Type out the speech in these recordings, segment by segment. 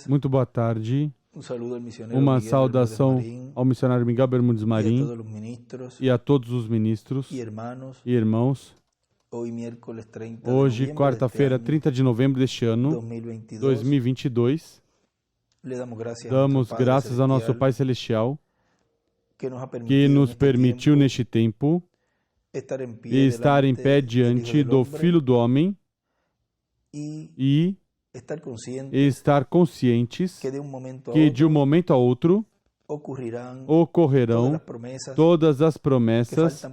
Muito boa tarde. Uma Uma saudação ao missionário Miguel Bermúdez Marim e a todos os ministros e irmãos. Hoje, quarta-feira, 30 de novembro deste ano, 2022, damos graças ao nosso Pai Celestial que nos permitiu neste tempo estar em pé diante do Filho do Homem e estar conscientes que de um momento a outro ocorrerão todas as promessas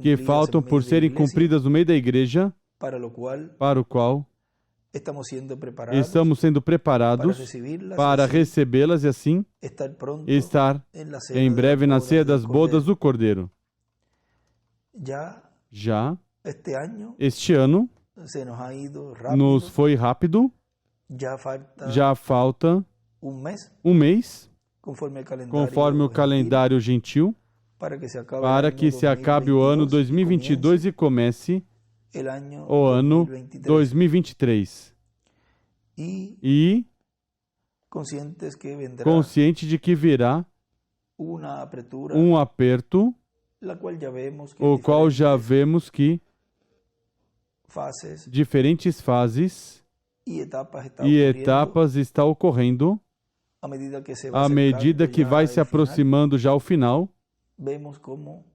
que faltam por serem cumpridas no meio da igreja, para o qual estamos sendo preparados para recebê-las e assim estar em breve na ceia das bodas do Cordeiro. Já este ano nos foi rápido. Já falta um mês, conforme o calendário gentil, para que se acabe o ano 2022 e comece o ano 2023. E consciente de que virá um aperto, o qual já vemos que diferentes fases e etapas está ocorrendo à medida que vai se aproximando já o final.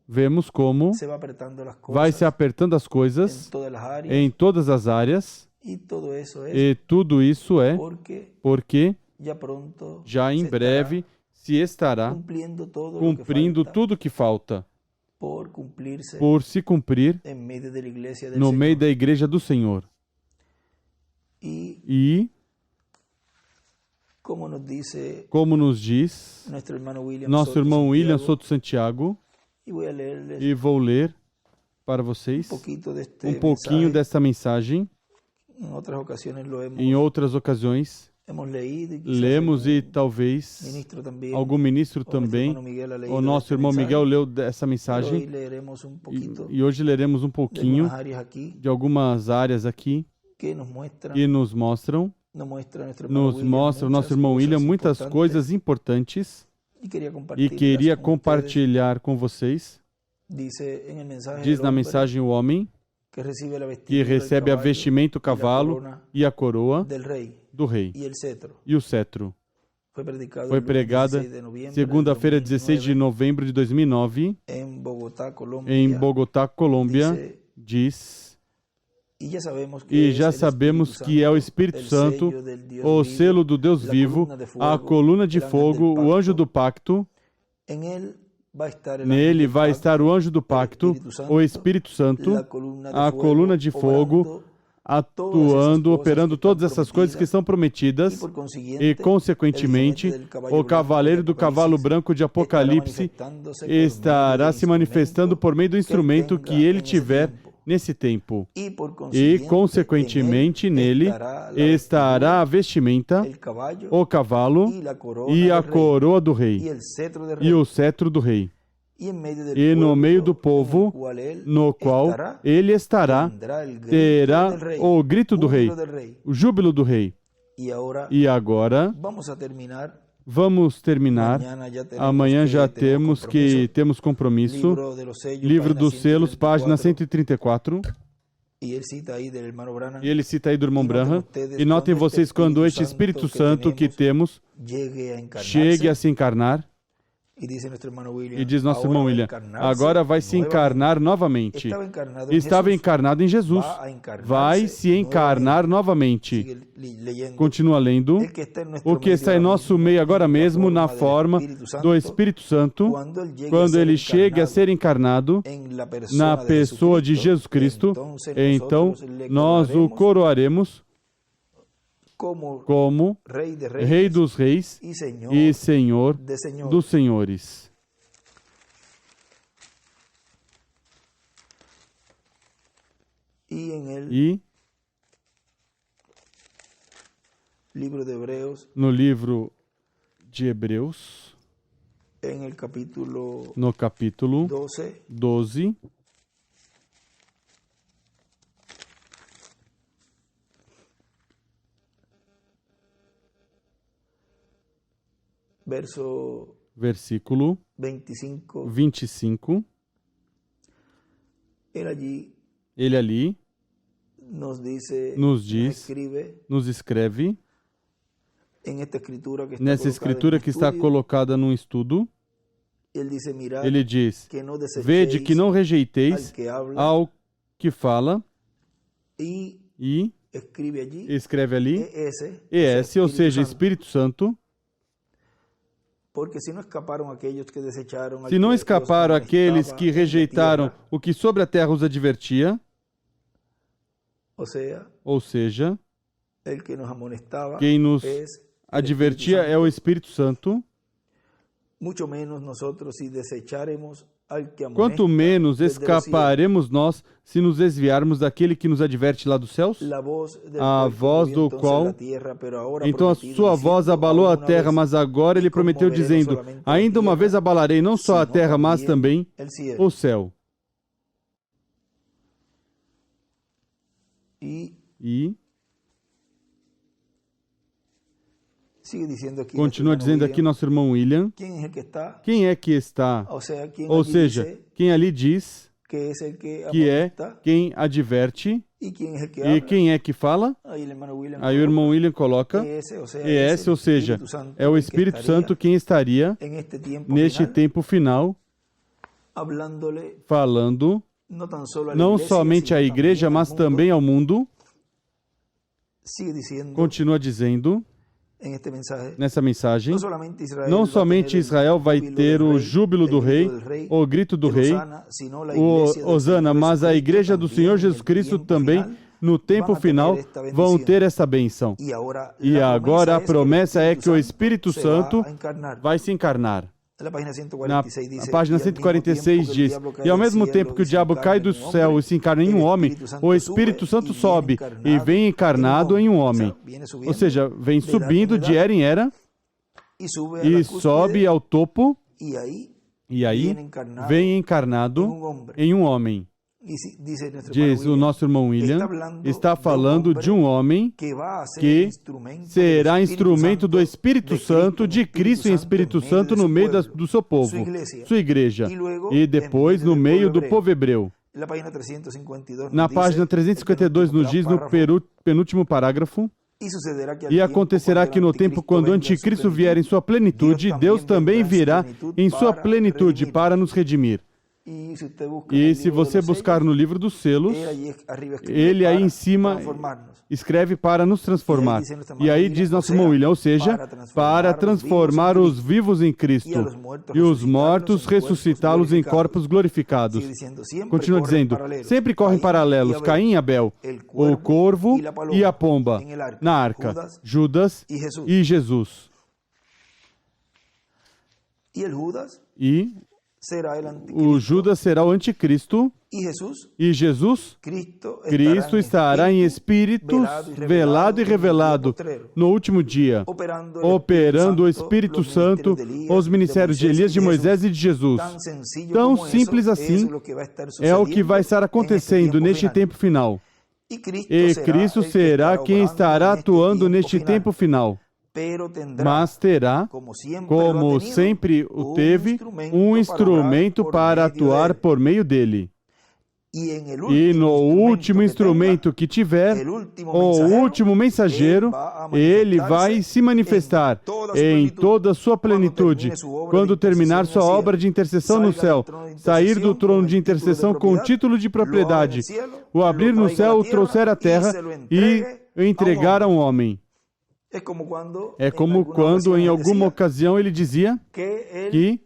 Vemos como vai se apertando as coisas em todas as áreas, e tudo isso é porque já em breve se estará cumprindo tudo que falta por se cumprir no meio da igreja do Senhor. E, como nos diz nosso irmão William Soto Santiago, e vou ler para vocês um pouquinho desta mensagem. Em outras ocasiões, lemos e talvez algum ministro também, o nosso irmão Miguel leu essa mensagem, e hoje leremos um pouquinho de algumas áreas aqui que nos mostram o nosso irmão William muitas coisas importantes, e queria compartilhar com vocês. Diz na mensagem o homem que recebe a vestimenta, o cavalo e a coroa do rei e o cetro. Foi pregada segunda-feira, 16 de novembro de 2009, em Bogotá, Colômbia. Diz: e já sabemos que é o Espírito Santo, o selo do Deus vivo, a coluna de fogo, o anjo do pacto. Nele vai estar o anjo do pacto, o Espírito Santo, a coluna de fogo, atuando, operando todas essas coisas que estão prometidas, e, consequentemente, o cavaleiro do cavalo branco de Apocalipse estará se manifestando por meio do instrumento que ele tiver nesse tempo. E, consequentemente, nele estará a vestimenta, o cavalo e a coroa do rei, e o cetro do rei. E no meio do povo, no qual ele estará, terá o grito do rei, o júbilo do rei. E agora, vamos terminar. Amanhã já temos compromisso. Livro dos Selos, página 134. E ele cita aí do irmão Branham. E notem vocês quando este Espírito Santo que temos chegue a se encarnar. E diz nosso irmão William, agora vai se encarnar novamente. Estava encarnado em Jesus. Vai se encarnar novamente. Continua lendo. O que está em nosso meio agora mesmo, na forma do Espírito Santo, quando ele chega a ser encarnado na pessoa de Jesus Cristo, então nós o coroaremos como Rei dos Reis e Senhor dos Senhores. E no livro de Hebreus, no capítulo 12, versículo 25. Ele ali nos escreve, nessa escritura que está colocada num estudo, ele diz, vede que não rejeiteis ao que fala, e escreve ali, ES, ou seja, Espírito Santo. Se não escaparam aqueles que rejeitaram o que sobre a terra os advertia, ou seja, quem nos advertia é o Espírito Santo, quanto menos escaparemos nós se nos desviarmos daquele que nos adverte lá dos céus? A voz do qual... Então a sua voz abalou a terra, mas agora ele prometeu dizendo, ainda uma vez abalarei não só a terra, mas também o céu. E continua dizendo aqui nosso irmão William, quem é que está? Ou seja, quem ali diz que é quem adverte e quem é que fala? Aí o irmão William coloca ES, ou seja, é o Espírito Santo quem estaria neste tempo final falando não somente à igreja, mas também ao mundo. Continua dizendo nessa mensagem, não somente Israel vai ter o júbilo do rei, o grito do rei, o Hosana, mas a igreja do Senhor Jesus Cristo também, no tempo final, vão ter essa bênção. E agora a promessa é que o Espírito Santo vai se encarnar. Na página 146 diz, e ao mesmo tempo que o diabo cai do céu e se encarna em um homem, o Espírito Santo sobe e vem encarnado em um homem. Ou seja, vem subindo de era em era e sobe ao topo e aí vem encarnado em um homem. Diz o nosso irmão William, está falando de um homem que será instrumento do Espírito Santo, de Cristo em Espírito Santo no meio do seu povo, sua igreja, e depois no meio do povo hebreu. Na página 352 nos diz, no penúltimo parágrafo, e acontecerá que no tempo quando o anticristo vier em sua plenitude, Deus também virá em sua plenitude para nos redimir. E se você buscar no livro dos selos, ele aí em cima escreve para nos transformar. E aí diz nosso irmão William, ou seja, para transformar os vivos em Cristo e os mortos ressuscitá-los em corpos glorificados. Continua dizendo, sempre correm paralelos, Caim e Abel, o corvo e a pomba, na arca, Judas e Jesus. E o Judas será o anticristo e Jesus, Cristo estará em espíritos velado e revelado no último dia, operando o Espírito Santo, os ministérios de Elias, de Moisés e de Jesus. Tão simples assim é o que vai estar acontecendo neste tempo final. E Cristo será quem estará atuando neste tempo final. Mas terá, como sempre o teve, um instrumento para atuar por meio dele. E no último instrumento que tiver, o último mensageiro, ele vai se manifestar em toda a sua plenitude, quando terminar sua obra de intercessão no céu, sair do trono de intercessão com o título de propriedade, o abrir no céu, o trouxer à terra e o entregar a um homem. É como quando, em alguma ocasião, ele dizia que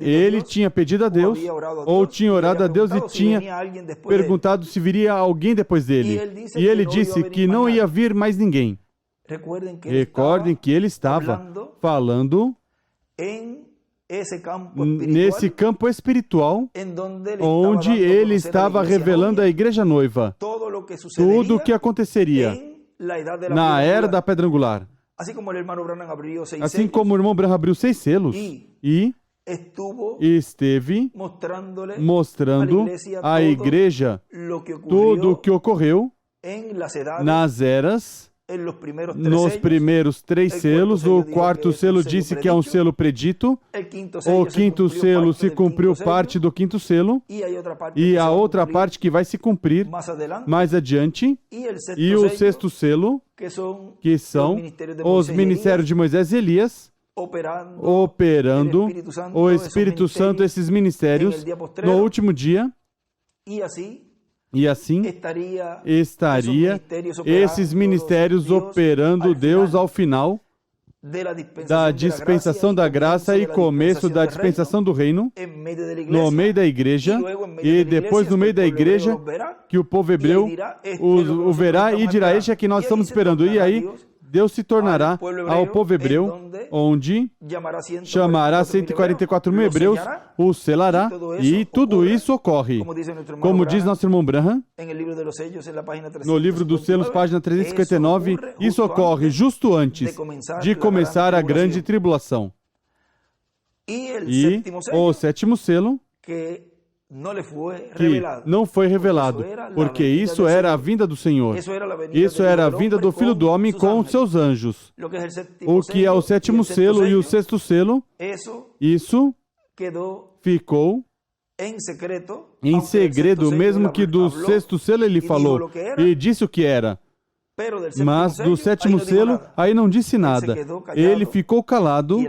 ele tinha pedido a Deus, ou tinha orado a Deus e tinha perguntado se viria alguém depois dele. E ele disse que não ia vir mais ninguém. Recordem que ele estava falando nesse campo espiritual, onde ele estava revelando à igreja noiva tudo o que aconteceria na era da pedra angular. Assim como o irmão Branham abriu 6 selos e esteve mostrando à igreja tudo o que ocorreu nas eras nos primeiros 3 selos. O quarto selo disse que é um selo predito. O quinto selo se cumpriu parte do quinto selo. E a outra parte que vai se cumprir mais adiante. E o sexto selo, que são os ministérios de Moisés e Elias, operando o Espírito Santo, esses ministérios, no último dia. E assim estaria esses ministérios operando Deus ao final da dispensação da graça e começo da dispensação do reino, no meio da igreja, e depois no meio da igreja, que o povo hebreu o verá e dirá: este é que nós estamos esperando. E aí Deus se tornará ao povo hebreu, onde chamará 144 mil hebreus, o selará, e tudo isso ocorre. Como diz nosso irmão Branham, no livro dos selos, página 359, isso ocorre justo antes de começar a grande tribulação. E o sétimo selo, que não foi revelado, porque isso era a vinda do Senhor. Isso era a vinda do Filho do Homem com os seus anjos. O que é o sétimo selo e o sexto selo, isso ficou em segredo, mesmo que do sexto selo ele falou e disse o que era. Mas do sétimo selo, aí não disse nada. Ele ficou calado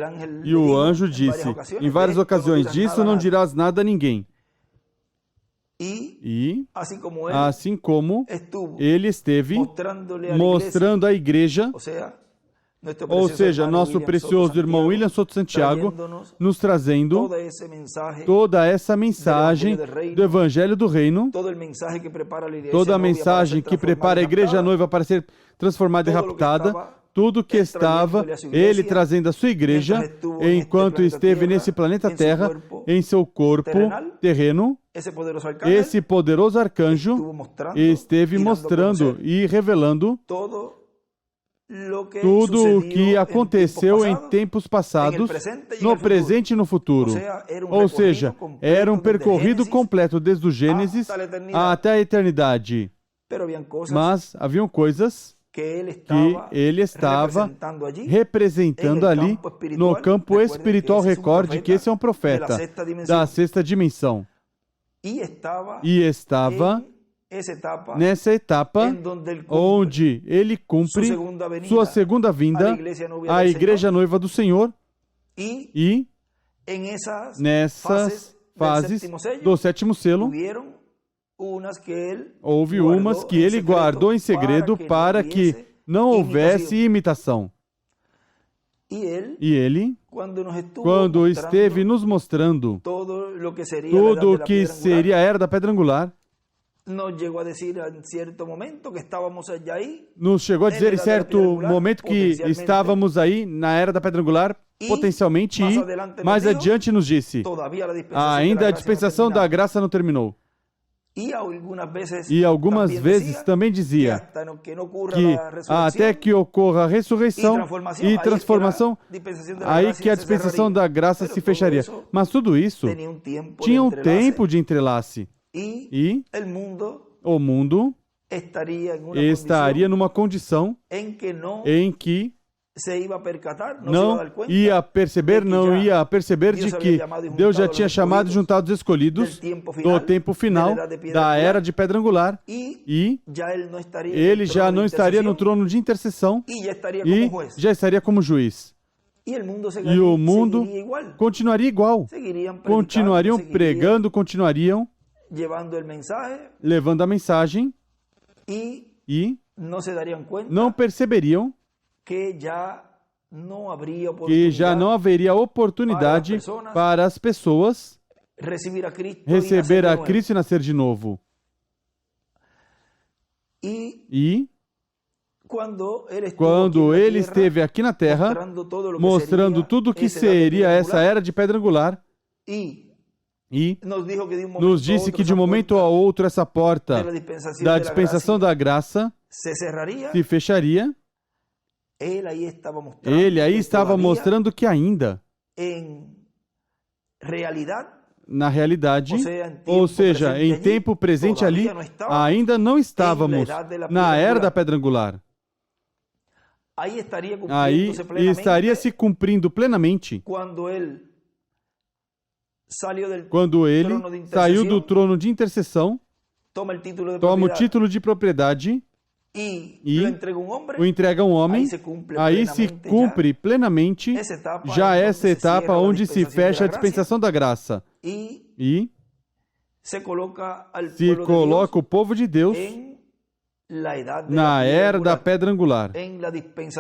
e o anjo disse, em várias ocasiões: disso não dirás nada a ninguém. E, assim como ele esteve mostrando à igreja, ou seja, nosso precioso irmão William Soto Santiago, nos trazendo toda essa mensagem do Evangelho do Reino, toda a mensagem que prepara a igreja noiva para ser transformada e raptada, tudo que estava ele trazendo à sua igreja, enquanto esteve nesse planeta Terra, em seu corpo terreno. Esse poderoso arcanjo esteve mostrando e revelando tudo o que aconteceu em tempos passados, no presente e no futuro. Ou seja, era um percorrido completo desde o Gênesis até a eternidade. Mas haviam coisas que ele estava representando ali no campo espiritual. Recorde que esse é um profeta da sexta dimensão. E estava nessa etapa onde ele cumpre sua segunda vinda, a igreja noiva do Senhor, e nessas fases do sétimo selo, houve umas que ele guardou em segredo para que não houvesse imitação. E ele, quando esteve nos mostrando tudo o que seria a Era da Pedra Angular, nos chegou a dizer em certo momento que estávamos aí na Era da Pedra Angular, potencialmente, e mais adiante nos disse: ainda a dispensação da graça não terminou. E algumas vezes também dizia que até que ocorra a ressurreição e transformação, aí que a dispensação da graça se fecharia. Mas tudo isso tinha um tempo de entrelace. E o mundo estaria numa condição em que não ia perceber de que Deus já tinha chamado e juntado os escolhidos do tempo final da Era de Pedra Angular, e ele já não estaria no trono de intercessão e já estaria como juiz. E o mundo continuaria igual. Continuariam pregando, continuariam levando a mensagem, e não perceberiam que já não haveria oportunidade para as pessoas receber a Cristo e nascer de novo. E quando ele esteve aqui na Terra, mostrando tudo o que seria essa Era de Pedra Angular, e nos disse que de um momento a outro essa porta da dispensação da graça se fecharia. Ele aí estava mostrando que ainda, na realidade, ou seja, em tempo presente ali, ainda não estávamos na Era da Pedra Angular. aí estaria se cumprindo plenamente quando ele saiu do trono de intercessão, toma o título de propriedade e o entrega a um homem, aí se cumpre plenamente já essa etapa onde se fecha a dispensação da graça e se coloca o povo de Deus na era da pedra angular,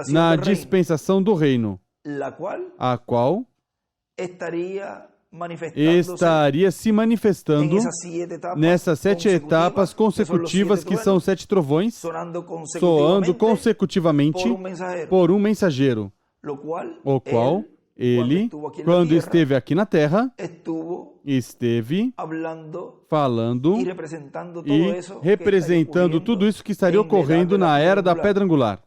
na dispensação do reino, a qual estaria se manifestando nessas 7 etapas consecutivas, que são 7 trovões, soando consecutivamente por um mensageiro, o qual ele, quando esteve aqui na terra, esteve falando e representando tudo isso que estaria ocorrendo na era da pedra angular.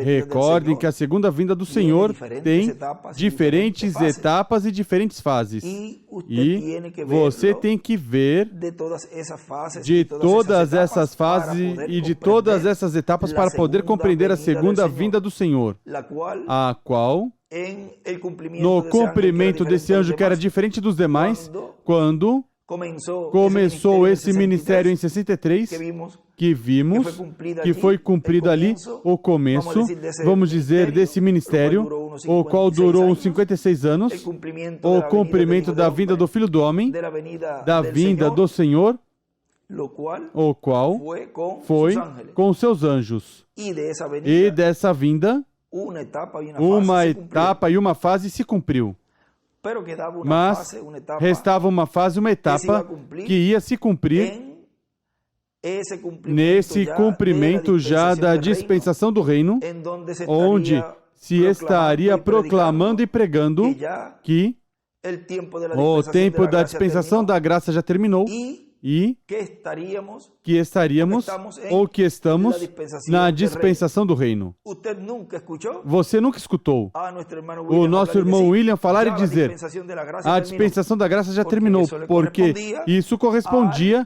Recordem que a segunda vinda do Senhor tem diferentes etapas e diferentes fases. E você tem que ver de todas essas fases e de todas essas etapas para poder compreender a segunda vinda do Senhor, a qual, no cumprimento desse anjo que era diferente dos demais, quando começou esse ministério em 63, que vimos que foi cumprido ali o começo, vamos dizer, desse ministério, o qual durou uns 56 anos, o cumprimento da vinda do Filho do Homem, da vinda do Senhor, o qual foi com seus anjos. E dessa vinda, uma etapa e uma fase se cumpriu. Mas restava uma fase, uma etapa que ia se cumprir nesse cumprimento já da dispensação do reino, onde se estaria proclamando e pregando que o tempo da dispensação da graça já terminou e que estaríamos ou que estamos na dispensação do reino. Você nunca escutou o nosso irmão William falar e dizer: a dispensação da graça já terminou, porque isso correspondia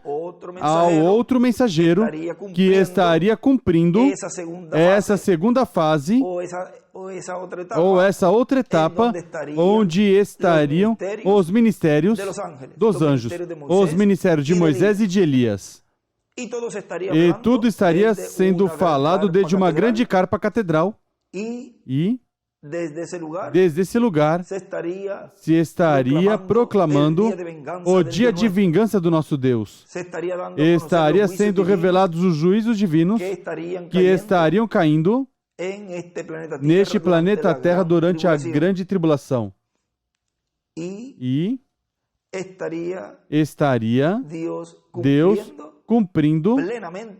ao outro mensageiro que estaria cumprindo essa segunda fase ou essa outra etapa, onde estariam os ministérios dos anjos, os ministérios de Moisés e de Elias. E tudo estaria sendo falado desde uma grande carpa catedral. E desde esse lugar se estaria proclamando o dia de vingança do nosso Deus. Estaria sendo revelados os juízos divinos que estariam caindo neste planeta Terra durante a grande tribulação. E estaria Deus cumprindo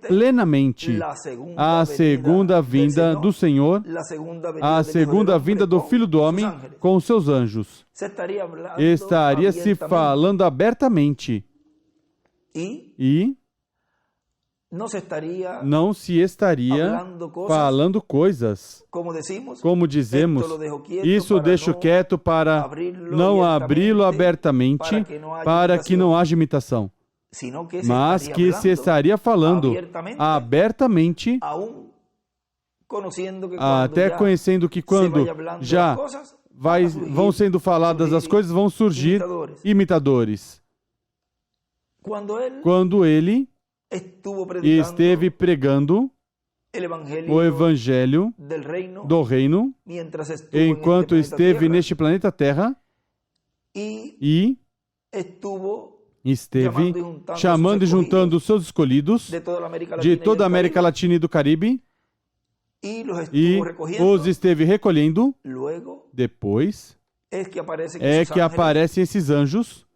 plenamente a segunda vinda do Senhor, a segunda vinda do Filho do Homem com os seus anjos. Estaria se falando abertamente e não se estaria falando coisas, como dizemos, isso deixo quieto para não abri-lo abertamente, para que não haja imitação, mas que se estaria falando abertamente, até conhecendo que quando já vão sendo faladas as coisas, vão surgir imitadores. Quando ele esteve pregando o Evangelho do Reino, enquanto esteve neste planeta Terra, e esteve chamando e juntando os seus escolhidos de toda a América Latina e do Caribe, e os esteve recolhendo. Depois é que aparecem esses anjos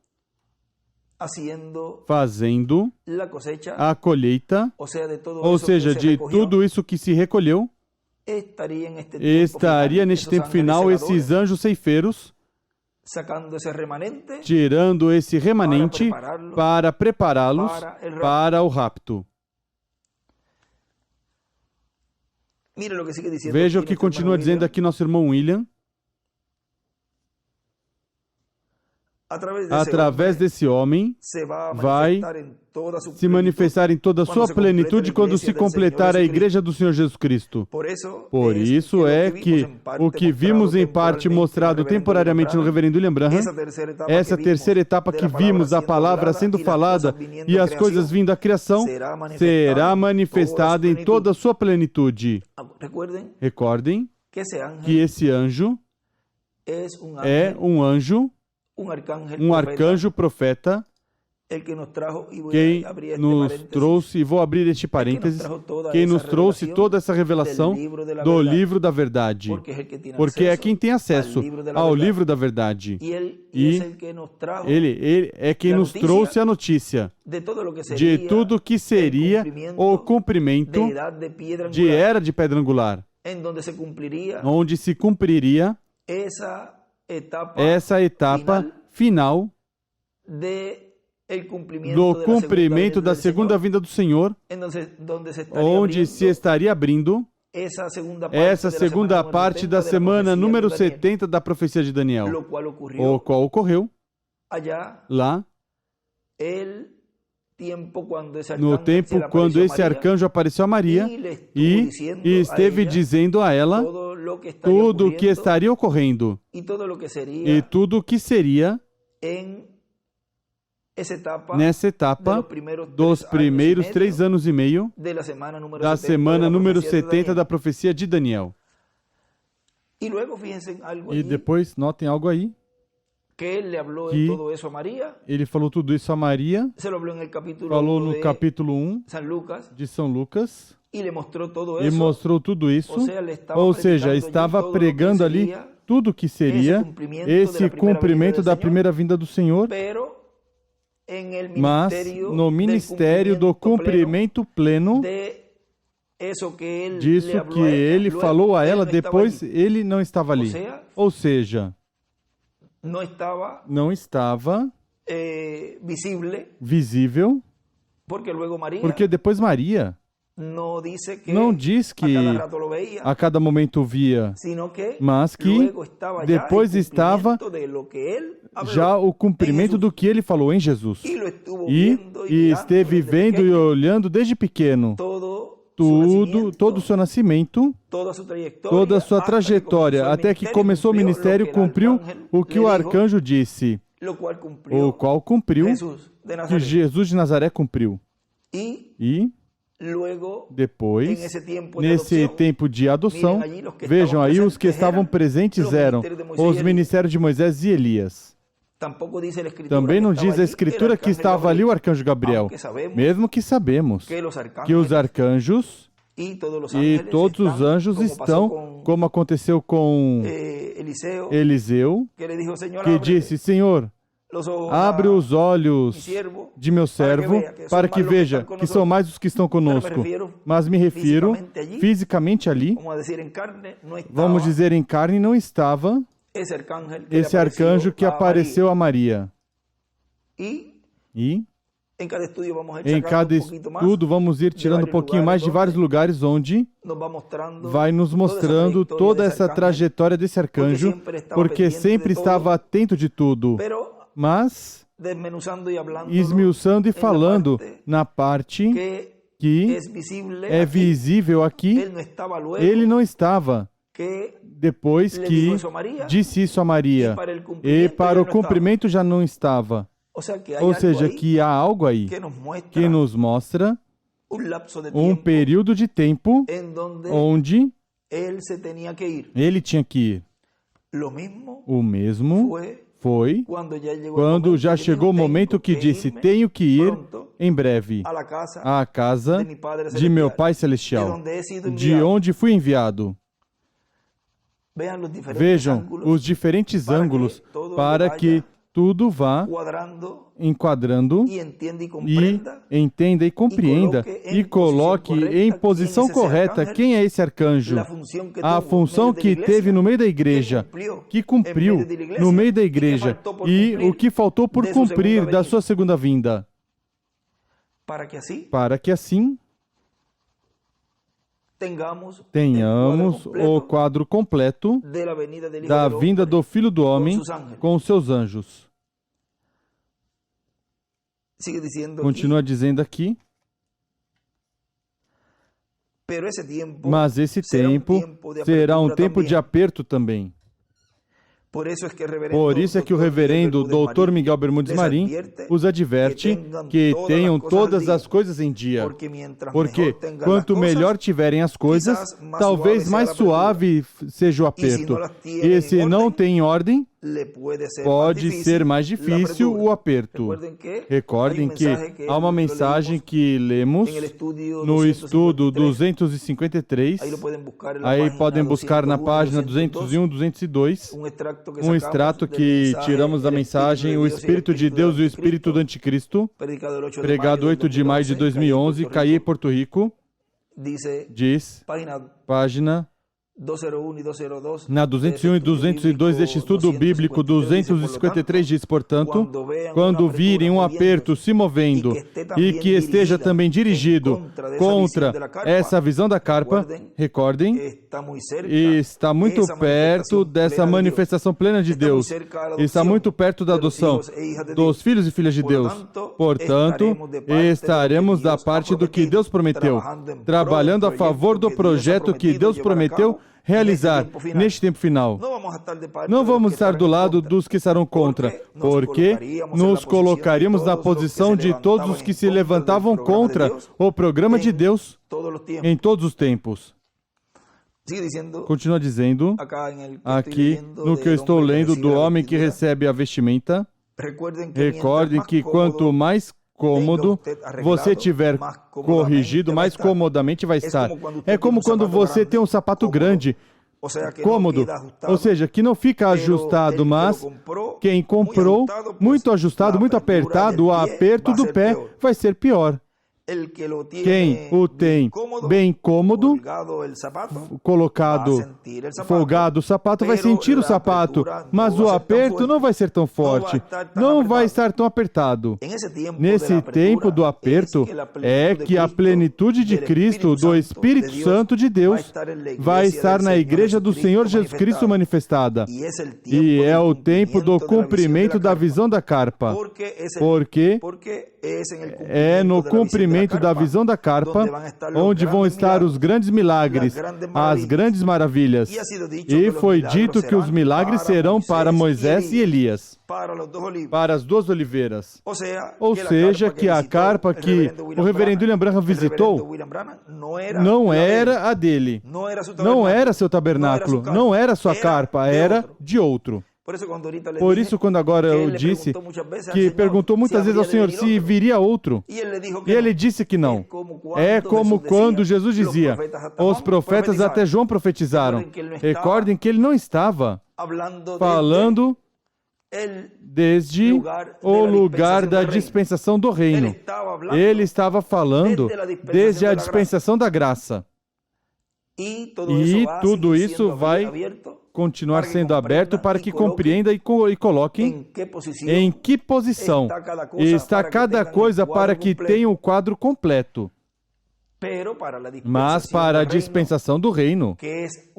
fazendo a colheita, ou seja, de tudo isso que se recolheu, estaria neste tempo final esses anjos ceifeiros tirando esse remanente para prepará-los para o rapto. Veja o que continua dizendo aqui nosso irmão William. através desse homem, vai se manifestar em toda a sua plenitude quando se completar a igreja do Senhor Jesus Cristo. Por isso é que o que vimos em parte mostrado temporariamente no reverendo William Branham, essa terceira etapa que vimos, a palavra sendo falada e as coisas vindo à criação, será manifestada em toda a sua plenitude. Recordem que esse anjo é um anjo, um arcanjo profeta, quem nos trouxe, e vou abrir este parênteses, quem nos trouxe toda essa revelação do livro da verdade, porque é quem tem acesso ao livro da verdade. E ele é quem nos trouxe a notícia de tudo que seria o cumprimento de era de pedra angular, onde se cumpriria essa etapa final do cumprimento da segunda vinda do Senhor, onde se estaria abrindo essa segunda parte da semana número 70 da profecia de Daniel, o qual ocorreu lá no tempo quando esse arcanjo apareceu a Maria e esteve dizendo a ela tudo o que estaria ocorrendo e tudo o que seria nessa etapa dos primeiros 3 anos e meio da semana número 70 da profecia de Daniel. E depois, notem algo aí, que ele falou tudo isso a Maria, falou no capítulo 1 de São Lucas, e mostrou tudo isso, ou seja, estava pregando ali tudo que seria esse cumprimento da primeira vinda do Senhor, mas no ministério do cumprimento pleno disso que ele falou a ela, depois ele não estava ali. Ou seja, não estava visível, porque depois Maria não diz que a cada momento via, mas que depois estava já o cumprimento do que ele falou em Jesus. E esteve vendo e olhando desde pequeno todo o seu nascimento, toda a sua trajetória, até que começou o ministério, cumpriu o que o arcanjo disse, o qual cumpriu, que Jesus de Nazaré cumpriu. E depois, nesse tempo de adoção, vejam aí, os que estavam presentes eram os ministérios de Moisés e Elias. Também não diz a Escritura que estava ali o arcanjo Gabriel, mesmo que sabemos que os arcanjos e todos os anjos estão, como aconteceu com Eliseu, que disse, Senhor, abre os olhos de meu servo para que veja que são mais os que estão conosco. Mas me refiro fisicamente ali, vamos dizer em carne, não estava esse arcanjo que apareceu a Maria. E em cada estudo vamos ir tirando um pouquinho mais de vários lugares onde vai nos mostrando toda essa trajetória desse arcanjo, porque sempre estava atento de tudo. Mas, esmiuçando e falando na parte que é visível aqui, ele não estava depois que disse isso a Maria, e para o cumprimento já não estava. Ou seja, que há algo aí que nos mostra um período de tempo onde ele tinha que ir. O mesmo foi quando já chegou o momento que disse, tenho que ir em breve à casa de meu Pai Celestial, de onde fui enviado. Vejam os diferentes ângulos para que tudo vá enquadrando e entenda e compreenda e coloque em posição correta quem é esse arcanjo, a função que teve no meio da igreja, que cumpriu no meio da igreja e o que faltou por cumprir da sua segunda vinda, para que assim tenhamos o quadro completo da vinda do Filho do Homem com seus anjos. Continua dizendo aqui. Mas esse tempo será um tempo de aperto também. Por isso é que o reverendo Dr. Miguel Bermúdez Marim os adverte que tenham todas as coisas em dia, porque quanto melhor tiverem as coisas, talvez mais suave seja o aperto. E se não tem ordem, pode ser mais difícil o aperto. Recordem que há uma mensagem que lemos no estudo 253, aí podem buscar na página 201, 202, um extrato que tiramos da mensagem O Espírito de Deus e o Espírito do Anticristo, pregado 8 de maio de 2011, Cayey, Porto Rico, diz, página na 201 e 202 deste estudo bíblico, 253 diz, portanto, quando virem um aperto se movendo e que esteja também dirigido contra essa visão da carpa, recordem, está muito perto dessa manifestação plena de Deus, está muito perto da adoção dos filhos e filhas de Deus. Portanto, estaremos da parte do que Deus prometeu, trabalhando a favor do projeto que Deus prometeu realizar neste tempo final. Não vamos estar do lado dos que estarão contra, porque nos colocaríamos na posição de todos os que se levantavam contra o programa de Deus em todos os tempos. Continua dizendo, aqui no que eu estou lendo do homem que recebe a vestimenta, recordem que quanto mais cômodo você tiver corrigido, mais comodamente vai estar. É como quando você tem um sapato grande, cômodo, ou seja, que não fica ajustado, mas quem comprou muito ajustado, muito apertado, o aperto do pé vai ser pior. Quem o tem bem cômodo, colocado, folgado o sapato, vai sentir o sapato, mas o aperto não vai ser tão forte, não vai estar tão apertado. Nesse tempo do aperto, é que a plenitude de Cristo, do Espírito Santo de Deus, vai estar na Igreja do Senhor Jesus Cristo manifestada. E é o tempo do cumprimento da visão da carpa, porque é no cumprimento da visão da carpa onde vão estar os grandes milagres, as grandes maravilhas. E foi dito que os milagres serão para Moisés e Elias, para as duas oliveiras. Ou seja, que a carpa que o reverendo William Branham visitou não era a dele, não era seu tabernáculo, não era sua carpa, era de outro. Por isso, quando agora eu disse que perguntou muitas vezes ao Senhor se viria outro, e ele disse que não. É como quando Jesus dizia, os profetas até João profetizaram. Recordem que ele não estava falando desde o lugar da dispensação do reino. Ele estava falando desde a dispensação da graça. E tudo isso vai continuar sendo aberto para que compreenda e coloquem em que posição está cada coisa para que tenha o quadro completo. Mas para a dispensação do reino,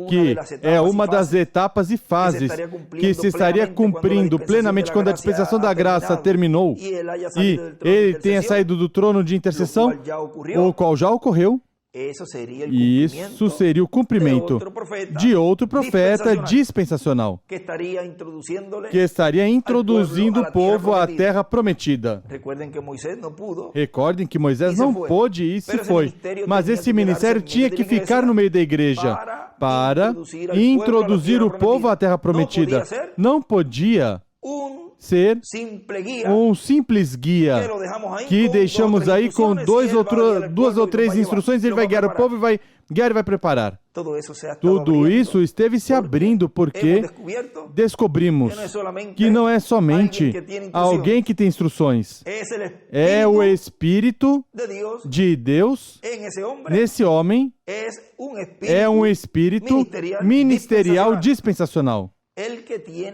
que é uma das etapas e fases que se estaria cumprindo plenamente quando a dispensação da graça terminou e ele tenha saído do trono de intercessão, o qual já ocorreu, e isso seria o cumprimento de outro profeta dispensacional, que estaria introduzindo o povo à terra prometida. Recordem que Moisés não pôde e se foi, mas esse ministério tinha que ficar no meio da igreja para introduzir o povo à terra prometida. Não podia ser um simples guia que deixamos aí com duas ou três instruções, ele vai guiar o povo e vai guiar e vai preparar. Tudo isso esteve se abrindo porque descobrimos que não é somente alguém que tem instruções, é o Espírito de Deus nesse homem, é um Espírito ministerial dispensacional.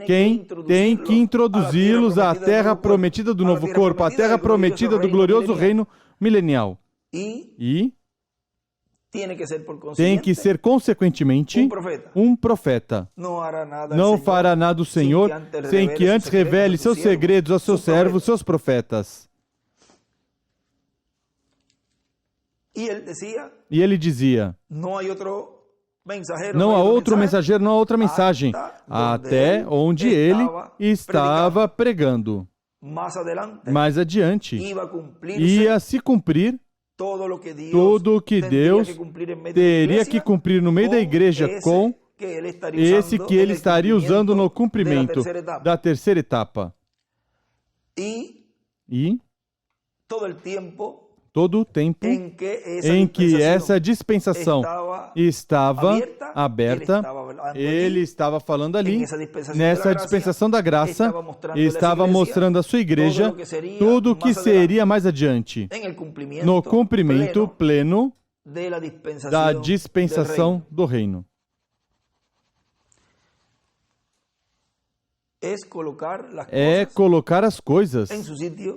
Quem tem que introduzi-los à terra prometida do novo corpo, à terra prometida do glorioso reino milenial. E tem que ser, consequentemente, um profeta. Não fará nada o Senhor sem que antes revele seus segredos aos seus servos, seus profetas. E ele dizia, não há outro mensageiro, não há outra mensagem, até onde ele estava pregando. Mais adiante, ia se cumprir tudo o que Deus teria que cumprir no meio da igreja com esse que ele estaria usando no cumprimento da terceira etapa. E todo o tempo em que essa dispensação estava aberta, ele estava falando ali, nessa dispensação da graça, estava mostrando à sua igreja tudo o que seria mais adiante, no cumprimento pleno da dispensação do reino. É colocar as coisas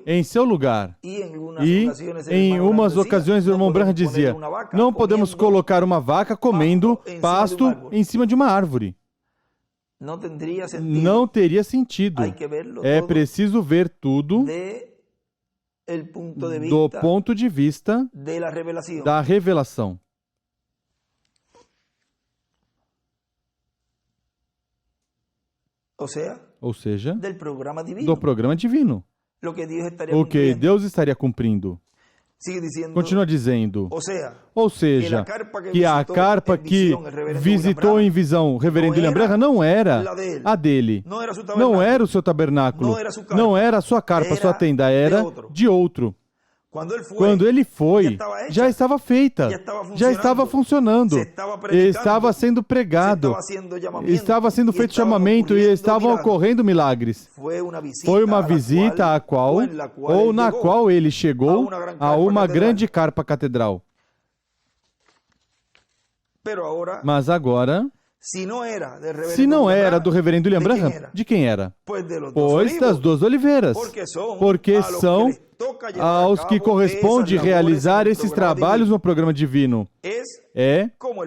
em seu lugar. E em umas ocasiões o irmão Branham dizia, não podemos colocar uma vaca comendo pasto em cima de uma árvore. Não teria sentido. É preciso ver tudo do ponto de vista da revelação. Ou seja, do programa divino. O que Deus estaria cumprindo. Continua dizendo, ou seja, que a carpa que visitou em visão o reverendo William Branham não era a dele, não era o seu tabernáculo, não era a sua carpa, a sua tenda, era de outro. Quando ele foi, já estava feita, já estava funcionando, estava sendo pregado, estava sendo feito chamamento e estavam ocorrendo milagres. Foi uma visita na qual ele chegou a uma grande carpa catedral. Mas agora, se não era do reverendo William Branham, de quem era? Pois das duas oliveiras, porque são aos que corresponde realizar esses trabalhos no programa divino. É como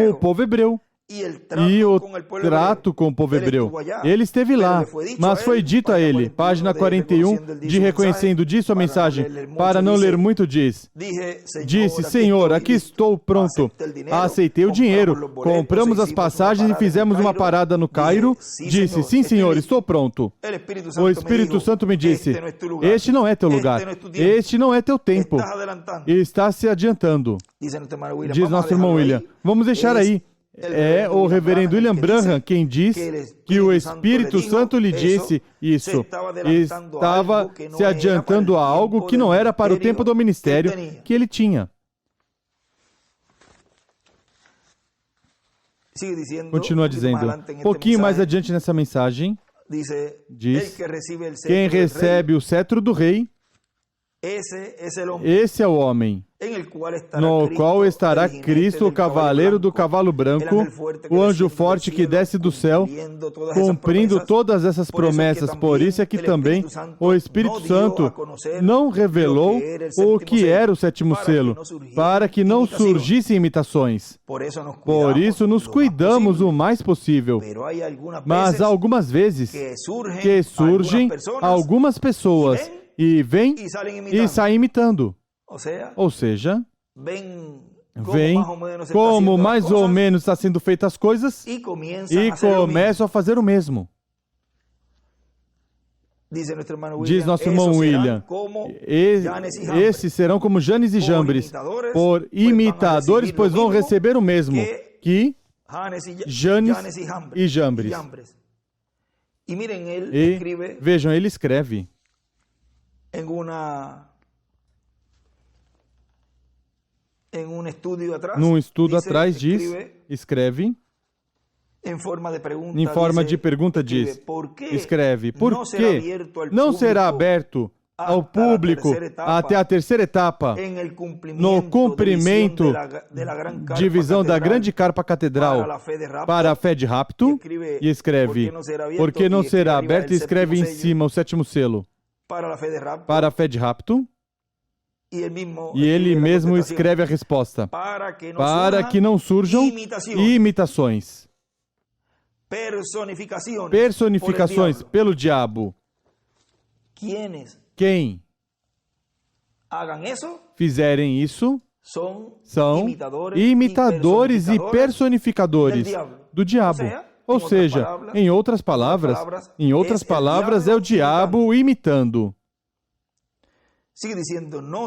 o povo hebreu. E o trato com o povo hebreu. Ele esteve lá, mas foi dito a ele, página 41, de reconhecendo disso a mensagem, para não ler muito disse, Senhor, aqui estou pronto. Aceitei o dinheiro, compramos as passagens e fizemos uma parada no Cairo. Disse, sim, Senhor, estou pronto. O Espírito Santo me disse, este não é teu lugar, este não é teu tempo, está se adiantando. Diz nosso irmão William, vamos deixar aí. É o reverendo William Branham quem diz que o Espírito Santo lhe disse isso. Estava se adiantando a algo que não era para o tempo do ministério que ele tinha. Continua dizendo, um pouquinho mais adiante nessa mensagem, diz, quem recebe o cetro do rei, esse é o homem no qual estará Cristo, o cavaleiro do cavalo branco, o anjo forte que desce do céu, cumprindo todas essas promessas. Por isso é que também o Espírito Santo não revelou o que era o sétimo selo, para que não surgissem imitações. Por isso nos cuidamos o mais possível. Mas há algumas vezes que surgem algumas pessoas e vêm e saem imitando. Ou seja, vem como mais ou menos está sendo feitas as coisas e começam a fazer o mesmo. Diz nosso irmão William, esses serão como Janes e Jambres, por imitadores, pois vão receber o mesmo que Janes e Jambres. E vejam, ele escreve num estudo atrás escreve, em forma de pergunta diz, escreve, por que não será aberto ao público até a terceira etapa no cumprimento de visão da grande carpa catedral para a fé de rapto? E escreve, por que não será aberto? E escreve em cima o sétimo selo para a fé de rapto? E ele mesmo escreve a resposta, para que não surjam imitações, personificações pelo diabo. Quem fizerem isso são imitadores e personificadores do diabo. Ou seja, em outras palavras, é o diabo imitando.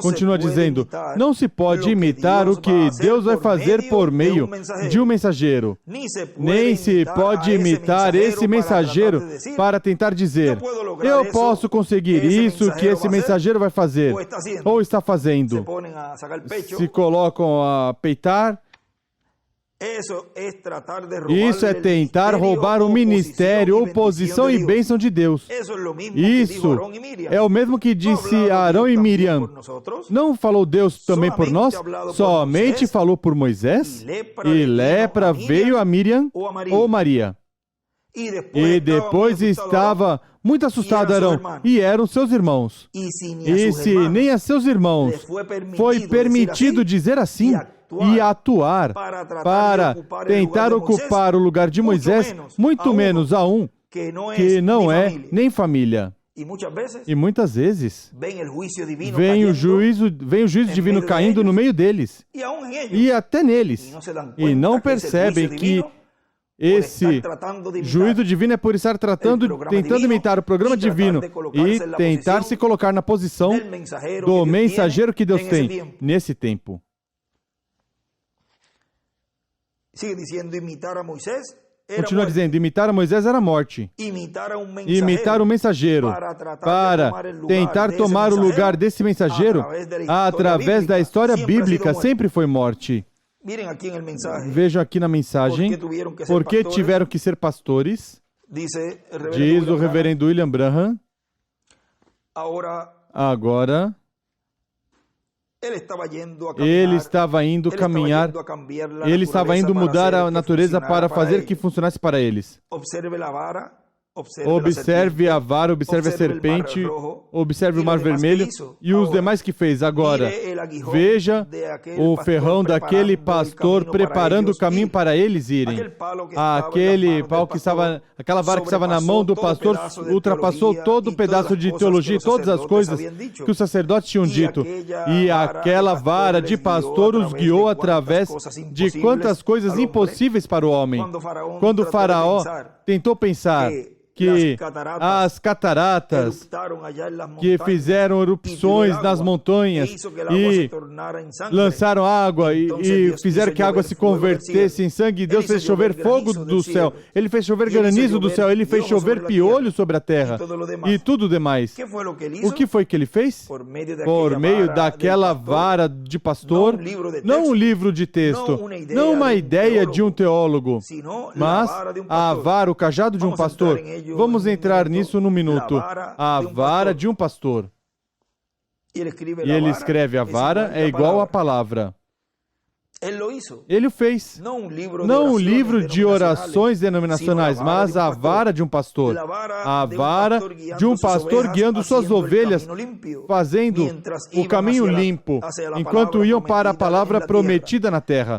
Continua dizendo, não se pode imitar o que Deus vai fazer por meio de um mensageiro. Nem se pode imitar esse mensageiro para tentar dizer, eu posso conseguir isso que esse mensageiro vai fazer, ou está fazendo. Se colocam a peitar. Isso é tentar roubar o ministério ou posição e bênção de Deus. Isso é o mesmo que disse Arão e Miriam. Não falou Deus também por nós? Somente falou por Moisés? E lepra veio a Miriam ou Maria. E depois estava muito assustado Arão, e eram seus irmãos. E se nem a seus irmãos foi permitido dizer assim, e atuar para tentar ocupar o lugar de Moisés, muito menos a um que não é nem família. E muitas vezes vem o juízo divino caindo no meio deles, e até neles, e não percebem que esse juízo divino é por estar tentando imitar o programa divino e tentar se colocar na posição do mensageiro que Deus tem nesse tempo. Continua dizendo, imitar a Moisés era morte. Imitar um mensageiro para tentar tomar o lugar desse mensageiro através da história bíblica sempre foi morte. Vejam aqui na mensagem, por que tiveram que ser pastores? Diz o reverendo William Branham. Agora, ele estava indo caminhar, ele estava indo mudar a natureza para fazer que funcionasse para eles. Observe a vara, observe a serpente, observe o mar vermelho e os demais que fez. Agora, veja o ferrão daquele pastor preparando o caminho para eles irem. Aquele pau que estava, aquela vara que estava na mão do pastor ultrapassou todo o pedaço de teologia e todas as coisas que os sacerdotes tinham dito. E aquela vara de pastor os guiou através de quantas coisas impossíveis para o homem. Quando o faraó tentou pensar que as cataratas que fizeram erupções nas montanhas e lançaram água e fizeram que a água se convertesse em sangue, Deus fez chover fogo do céu, Ele fez chover granizo do céu, Ele fez chover piolho sobre a terra e tudo demais. O que foi que Ele fez? Por meio daquela vara de pastor, não um livro de texto, não uma ideia de um teólogo, mas a vara, o cajado de um pastor. Vamos entrar nisso num minuto. A vara de um pastor. E ele escreve, a vara é igual à palavra. Ele o fez. Não um livro de orações denominacionais, mas a vara de um pastor. A vara de um pastor guiando suas ovelhas, fazendo o caminho limpo, enquanto iam para a palavra prometida na terra.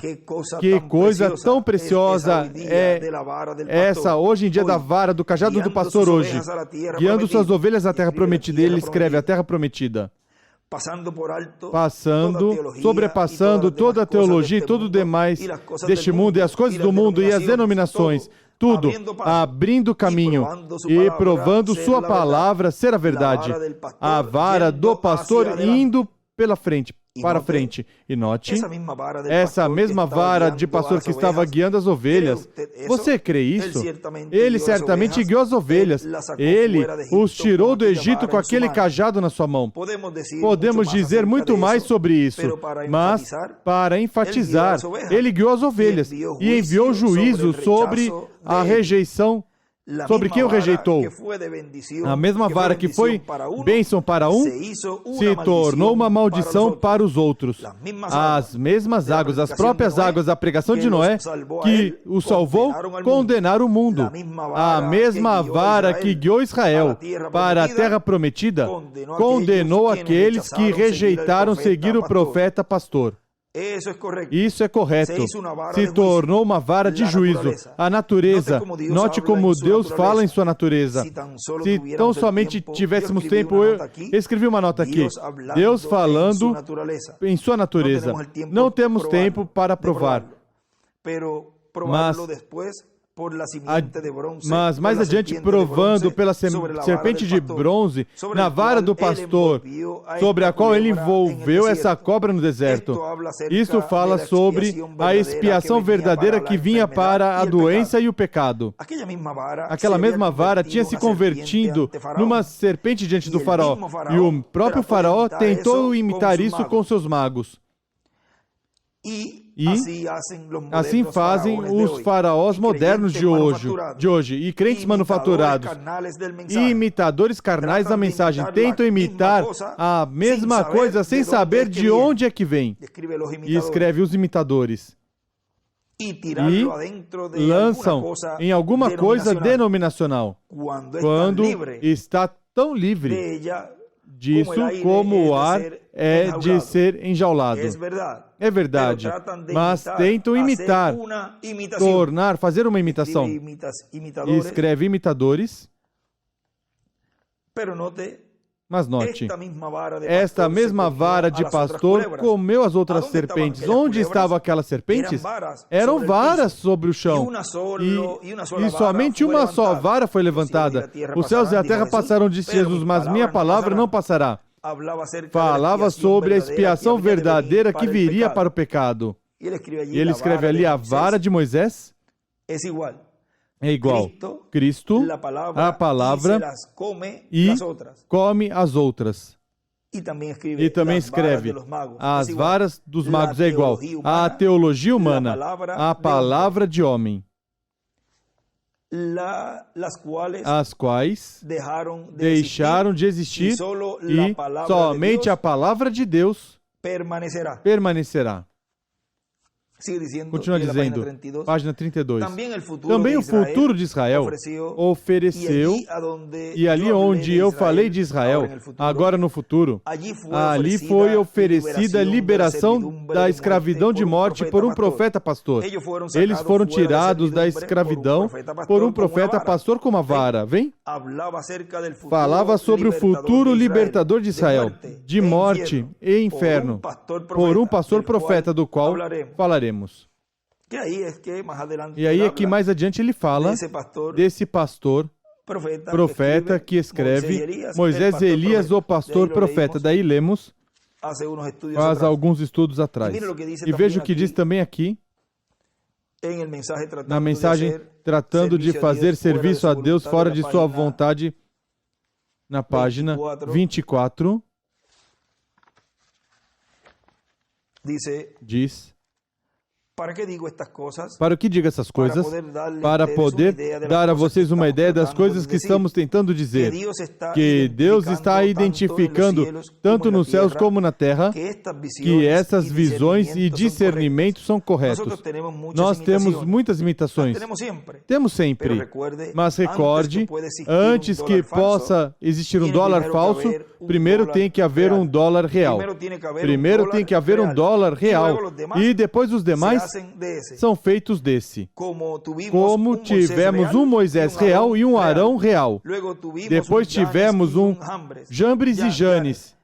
Que coisa tão preciosa é essa hoje em dia da vara, do cajado do pastor hoje, guiando suas ovelhas à terra prometida. Ele escreve a terra prometida. Sobrepassando toda a teologia e tudo demais deste mundo e as coisas do mundo e as denominações, tudo, abrindo caminho e provando sua palavra ser a verdade. A vara do pastor indo pela frente, para frente. E note, essa mesma vara de pastor que estava guiando as ovelhas. Você crê isso? Ele certamente guiou as ovelhas. Ele os tirou do Egito com aquele cajado na sua mão. Podemos dizer muito mais sobre isso, mas, para enfatizar, ele guiou as ovelhas e enviou juízo sobre a rejeição. Sobre quem o rejeitou? A mesma vara que foi bênção para um, se tornou uma maldição para os outros. As mesmas águas, as próprias águas da pregação de Noé, que o salvou, condenaram o mundo. A mesma vara que guiou Israel para a terra prometida, condenou aqueles que rejeitaram seguir o profeta pastor. Isso é correto. Se tornou uma vara de juízo. A natureza. Note como Deus fala em sua natureza. Se tão somente tivéssemos tempo, eu escrevi uma nota aqui. Deus falando em sua natureza. Não temos tempo para provar. Mas mais adiante, provando pela serpente de bronze, na vara do pastor, sobre a qual ele envolveu essa cobra no deserto. Isso fala sobre a expiação verdadeira que vinha para a doença e o pecado. Aquela mesma vara tinha se convertido numa serpente diante do faraó. E o próprio faraó tentou imitar isso com seus magos. E assim fazem os faraós modernos de hoje, e crentes manufaturados, e imitadores carnais da mensagem, tentam imitar a mesma coisa sem saber de onde é que vem. E escreve os imitadores. E lançam em alguma coisa denominacional, quando está tão livre disso como o ar é de ser enjaulado. É verdade, mas tentam imitar, fazer uma imitação. E escreve imitadores. Mas note, esta mesma vara de pastor comeu as outras serpentes. Onde estavam aquelas serpentes? Eram varas sobre o chão. E somente uma só vara foi levantada. Os céus e a terra passaram, disse Jesus, mas minha palavra não passará. Falava sobre a expiação verdadeira que viria para o pecado. E ele escreve ali, a vara de Moisés é igual. Cristo, a palavra, e come as outras. E também escreve, as varas dos magos é igual. A teologia humana, a palavra de homem, as quais deixaram de existir, e somente a palavra de Deus permanecerá. Continua dizendo, página 32. Também o futuro de Israel ofereceu, e ali onde eu falei de Israel, agora no futuro, ali foi oferecida a liberação da escravidão de morte por um profeta pastor. Eles foram tirados da escravidão por um profeta pastor com uma vara. Vem? Falava sobre o futuro libertador de Israel, de morte e inferno, por um pastor profeta do qual falaremos. E aí é que mais adiante ele fala desse pastor profeta que escreve Moisés e Elias, o pastor profeta. Daí lemos, faz alguns estudos atrás. E veja o que diz também aqui, na mensagem tratando de fazer serviço a Deus fora de sua vontade, na página 24, diz... Para que diga essas coisas? Para poder dar a vocês uma ideia das coisas que estamos tentando dizer. Que Deus está identificando, tanto nos céus como na terra, que essas visões e discernimentos são corretos. Nós temos muitas imitações. Temos sempre. Mas recorde, antes que possa existir um dólar falso, primeiro tem que haver um dólar real. Primeiro tem que haver um dólar real. E depois os demais são feitos desse. Como tivemos um Moisés real e um Arão real. Depois tivemos um Jambres e Janes.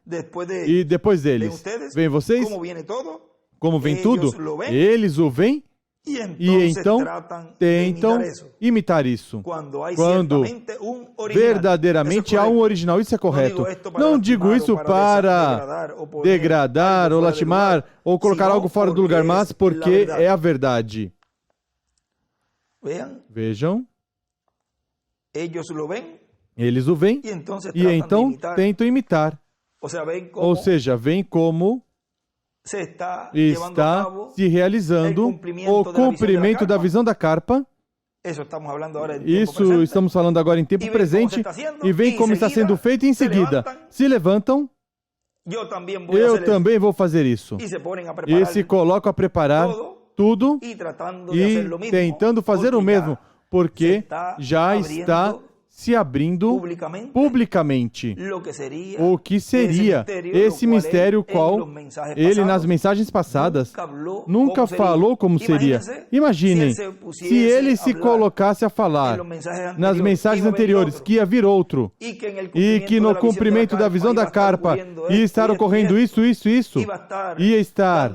E depois deles, vem vocês? Como vem tudo? Eles o veem e então tentam imitar isso. Quando verdadeiramente há um original, isso é correto. Não digo isso para degradar ou lastimar ou colocar algo fora do lugar, mas porque é a verdade. Vejam. Eles o veem e então tentam imitar. Ou seja, veem como está se realizando o cumprimento da visão da carpa. Isso estamos falando agora em tempo presente. E veem como está sendo feito e em seguida se levantam. Eu também vou fazer isso. E se colocam a preparar tudo e tentando fazer o mesmo, porque já está se abrindo publicamente. O que seria esse mistério qual ele, nas mensagens passadas, nunca falou como seria. Imaginem, se ele se colocasse a falar nas mensagens anteriores que ia vir outro, e que no cumprimento da visão da carpa ia estar ocorrendo isso, ia estar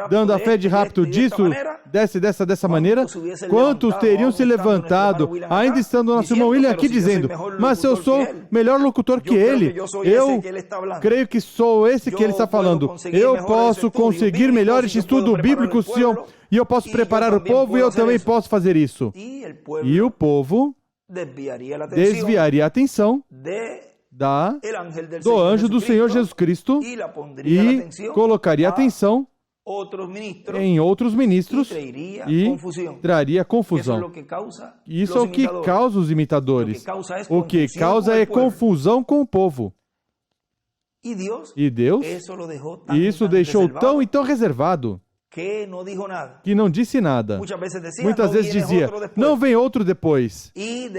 dando a fé de rapto disso, dessa maneira, quantos teriam se levantado, ainda estando o nosso irmão William aqui dizendo, mas se eu sou melhor locutor que ele, eu creio que sou esse que ele está falando. Eu posso conseguir melhor este estudo bíblico e eu posso preparar o povo e eu também posso fazer isso. E o povo desviaria a atenção do anjo do Senhor Jesus Cristo e colocaria atenção em outros ministros e traria confusão. Isso é o que causa os imitadores. O que causa é confusão com o povo. E Deus, isso deixou tão e tão reservado que não disse nada. Muitas vezes dizia, não vem outro depois. E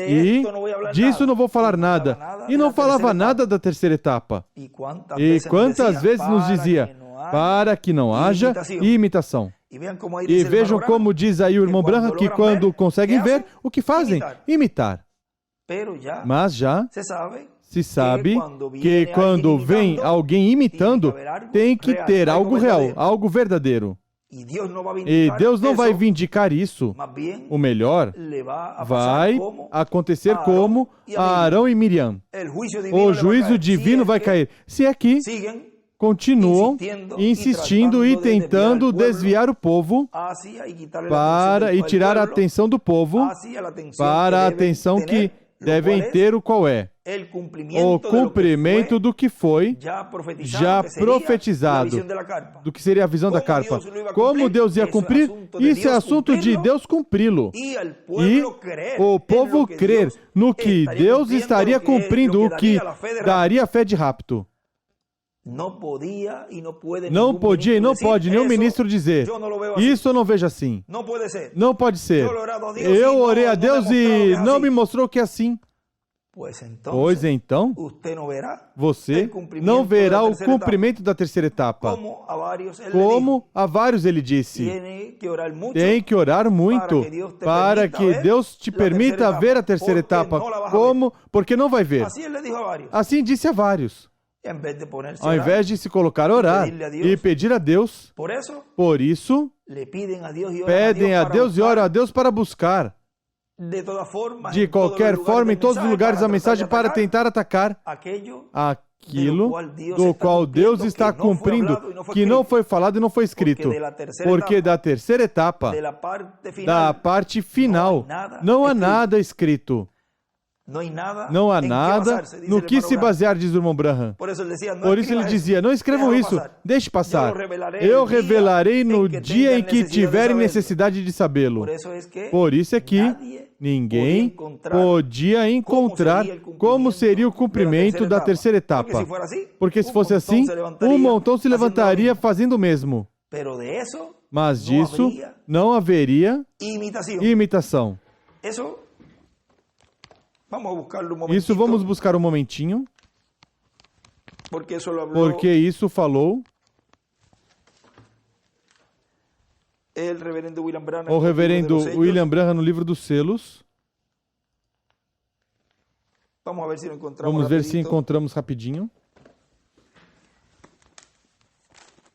disso não vou falar nada. E não falava nada da terceira etapa. E quantas vezes nos dizia, para que não haja imitação. E vejam como diz aí o irmão Branham, que quando conseguem ver, o que fazem? Imitar. Mas já se sabe que quando vem alguém imitando, tem que ter algo real, algo verdadeiro. E Deus não vai vindicar isso. O melhor vai acontecer como a Arão e Miriam. O juízo divino vai cair. Se aqui continuam insistindo e tentando desviar o povo e tirar a atenção do povo para a atenção que devem ter, o qual é o cumprimento do que foi já profetizado, do que seria a visão da carpa. Como Deus ia cumprir? Isso é assunto de Deus cumpri-lo. E o povo crer no que Deus estaria cumprindo, o que daria fé de rapto. Não podia e não pode nenhum ministro dizer, isso eu não vejo assim. Não pode ser. Eu orei a Deus e não me mostrou que é assim. Pois então, você não verá o cumprimento da terceira etapa. Como a vários ele disse, tem que orar muito para que Deus te permita ver a terceira etapa. Como? Porque não vai ver. Assim disse a vários. Ao invés de se colocar a orar e pedir a Deus, por isso, pedem a Deus e oram a Deus para buscar, de qualquer forma, em todos os lugares, a mensagem para tentar atacar aquilo do qual Deus está cumprindo, que não foi falado e não foi escrito. Porque da terceira etapa, da parte final, não há nada escrito. Não há nada no que se basear, diz o irmão Branham. Por isso ele dizia, não escrevam isso, deixe passar. Eu revelarei no dia em que tiverem necessidade de sabê-lo. Por isso é que ninguém podia encontrar como seria o cumprimento da terceira etapa. Porque se fosse assim, um montão se levantaria fazendo o mesmo. Mas disso não haveria imitação. Isso vamos buscar um momentinho, porque isso falou o reverendo William Branham no livro dos selos. Vamos ver se encontramos rapidinho.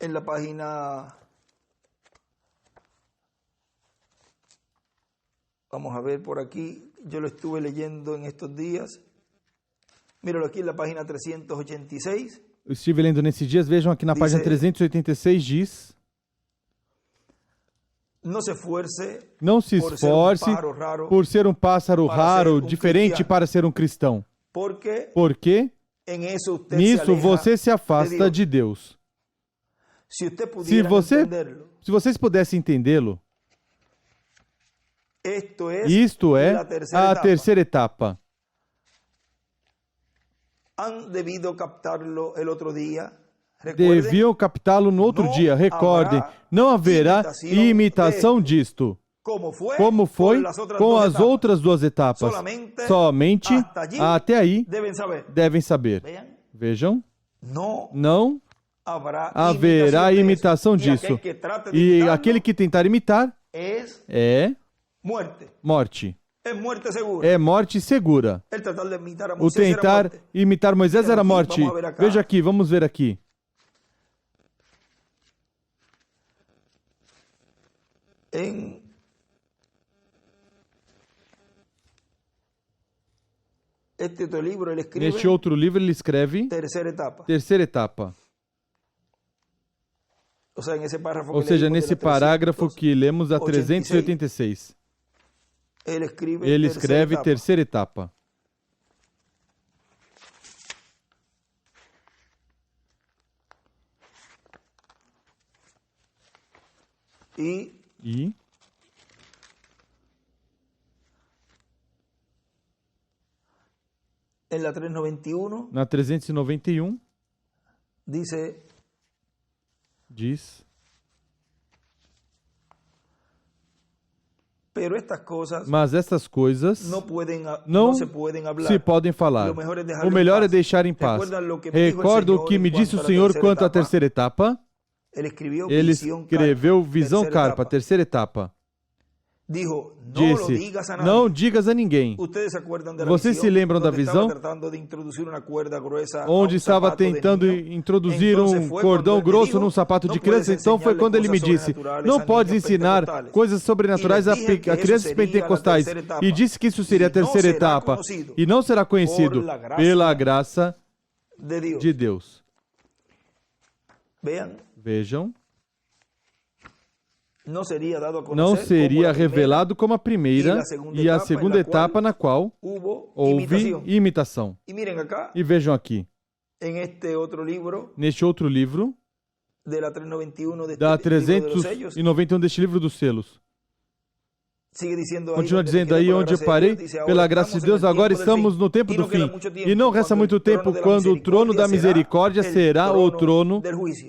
Na página... Vamos a ver por aquí. Yo lo estuve leyendo en estos días. Míralo aquí en la página 386. Eu estive lendo nesses dias, vejam aqui na página 386 diz: Não se esforce por ser um pássaro raro, diferente para ser um cristão. Porque nisso você se afasta de Deus. Se vocês pudessem entendê-lo, isto é a terceira etapa. Deviam captá-lo no outro dia. Recordem, não haverá imitação disto. como foi com as outras duas etapas. Somente até aí devem saber. Vejam, não haverá imitação disso. E aquele que tentar imitar é morte. É morte segura. O tentar imitar Moisés era morte. Veja aqui, vamos ver aqui. Neste outro livro ele escreve terceira etapa. Ou seja, nesse parágrafo que lemos a 386. Ele escreve terceira etapa. E na 391 diz: mas estas coisas não se podem falar. O melhor é deixar em paz. Recordo o que me disse o Senhor quanto à terceira etapa. Ele escreveu Visão Carpa, terceira etapa. Disse, não digas a ninguém. Vocês se lembram da visão? Onde estava tentando introduzir um cordão grosso num sapato de criança? Então foi quando ele me disse, não podes ensinar coisas sobrenaturais a crianças pentecostais. E disse que isso seria a terceira etapa. E não será conhecido pela graça de Deus. Vejam. Não seria revelado como a primeira e a segunda etapa na qual houve imitação. E vejam aqui, neste outro livro, da 391 deste livro dos selos. Continua dizendo aí onde eu parei, pela graça de Deus, agora estamos no tempo do fim. E não resta muito tempo quando o trono da misericórdia será o trono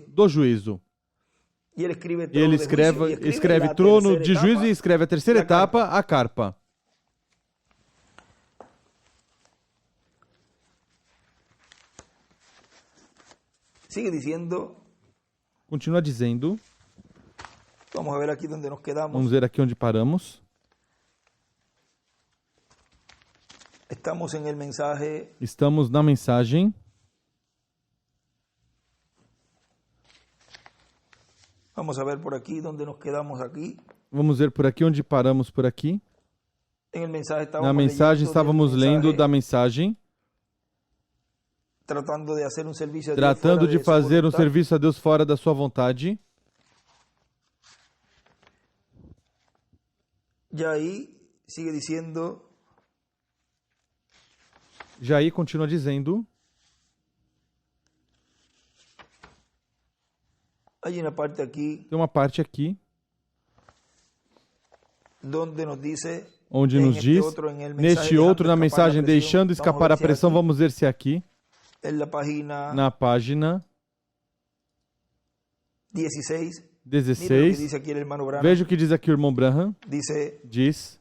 do juízo. E ele escreve trono de juízo e escreve a terceira etapa, a carpa. Continua dizendo. Vamos ver aqui onde paramos. Estamos na mensagem. Vamos ver por aqui onde nos quedamos aqui. Vamos ver por aqui onde paramos por aqui. Na mensagem estávamos lendo da mensagem. Tratando de fazer um serviço a Deus fora da sua vontade. Jair continua dizendo. Tem uma parte aqui onde nos diz, neste outro, na mensagem, deixando escapar a pressão, vamos ver se é aqui, na página 16, veja o que diz aqui o irmão Branham, diz,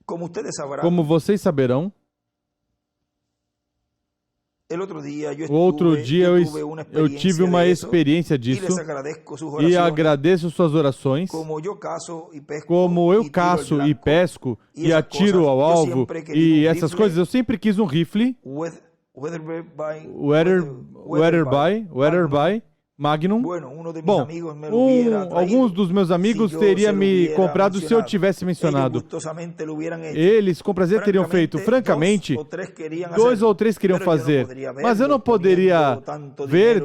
como vocês saberão, outro dia eu tive uma experiência disso e agradeço suas orações. Como eu caço e pesco e atiro ao alvo e essas coisas, eu sempre quis um rifle Weatherby Magnum. Bom, alguns dos meus amigos teriam me comprado se eu tivesse mencionado. Eles, com prazer, teriam feito. Francamente, 2 ou 3 queriam fazer. Mas eu não poderia ver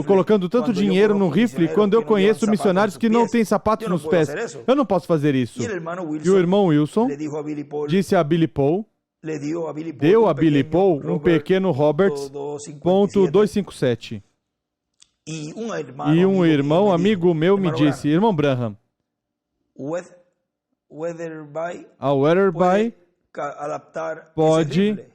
colocando tanto dinheiro no rifle quando eu conheço missionários que não têm sapatos nos pés. Eu não posso fazer isso. E o irmão Wilson disse a Billy Paul, deu a Billy Paul um pequeno Roberts .257. E um irmão amigo meu me disse, irmão Branham, a Weatherby pode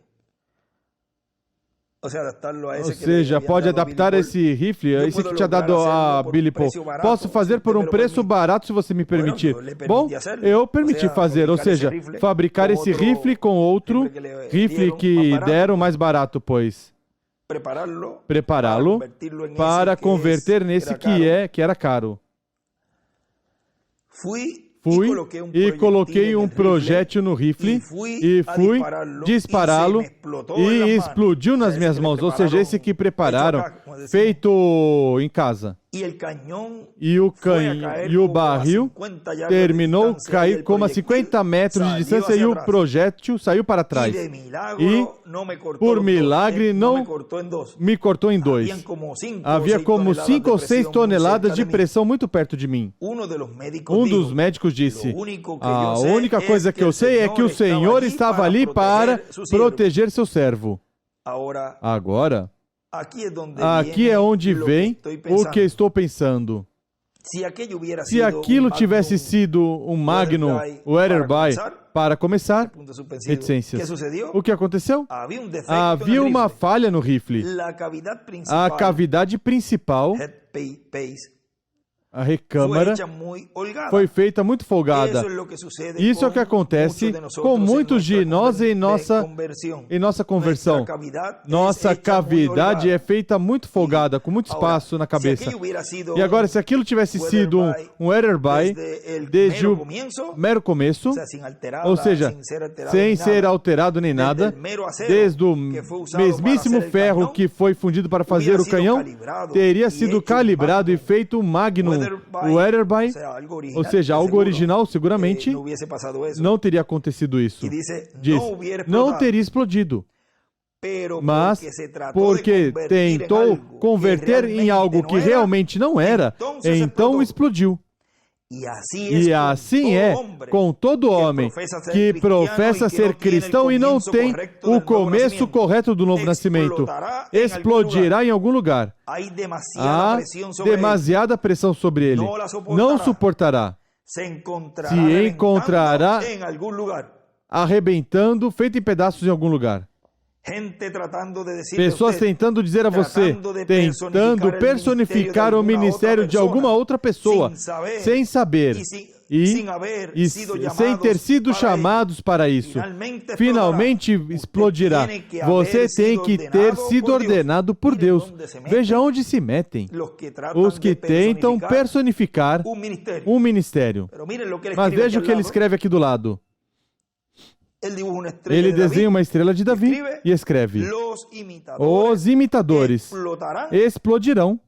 Ou seja, pode adaptar esse rifle, esse que tinha dado a Billy Paul. Posso fazer por um preço barato, se você me permitir. Bom, eu permiti fazer, ou seja, fabricar esse rifle com outro rifle que deram mais barato, pois. Prepará-lo para converter nesse que era caro. Fui e coloquei um projétil no rifle e fui dispará-lo e explodiu nas minhas mãos. Ou seja, esse que prepararam, feito em casa. E o barril terminou cair como a 50 metros de distância e o projétil saiu para trás. E, por milagre, não me cortou em dois. Havia como 5 ou 6 toneladas de pressão muito perto de mim. Um dos médicos disse: a única coisa que eu sei é que o Senhor estava ali para proteger seu servo. Agora, aqui é onde vem o que estou pensando. Se aquilo tivesse sido um Magnum Wetherby, para começar, reticências. O que aconteceu? Havia uma falha no rifle. A cavidade principal, a recâmara, foi feita muito folgada. Isso é o que acontece com muitos de nós em nossa conversão. Nossa cavidade é feita muito folgada, com muito espaço na cabeça. E agora, se aquilo tivesse sido um Wetherby, desde o mero começo, ou seja, sem ser alterado nem nada, desde o mesmíssimo ferro que foi fundido para fazer o canhão, teria sido calibrado e feito um Magnum Wetherby, ou seja, algo original, seguramente, não teria acontecido isso. Diz, não teria explodido. Mas, porque tentou converter em algo que realmente não era, então explodiu. E assim é com todo homem que professa ser cristão e não tem o começo correto do novo nascimento. Explodirá em algum lugar. Há demasiada pressão sobre ele. Não suportará. Se encontrará arrebentando, feito em pedaços em algum lugar. Pessoas tentando dizer a você, tentando personificar o ministério de alguma outra pessoa, sem saber e sem ter sido chamados para isso. Finalmente explodirá. Você tem que ter sido ordenado por Deus. Veja onde se metem os que tentam personificar um ministério. Mas veja o que ele escreve aqui do lado. Ele desenha uma estrela de Davi e escreve: os imitadores explodirão.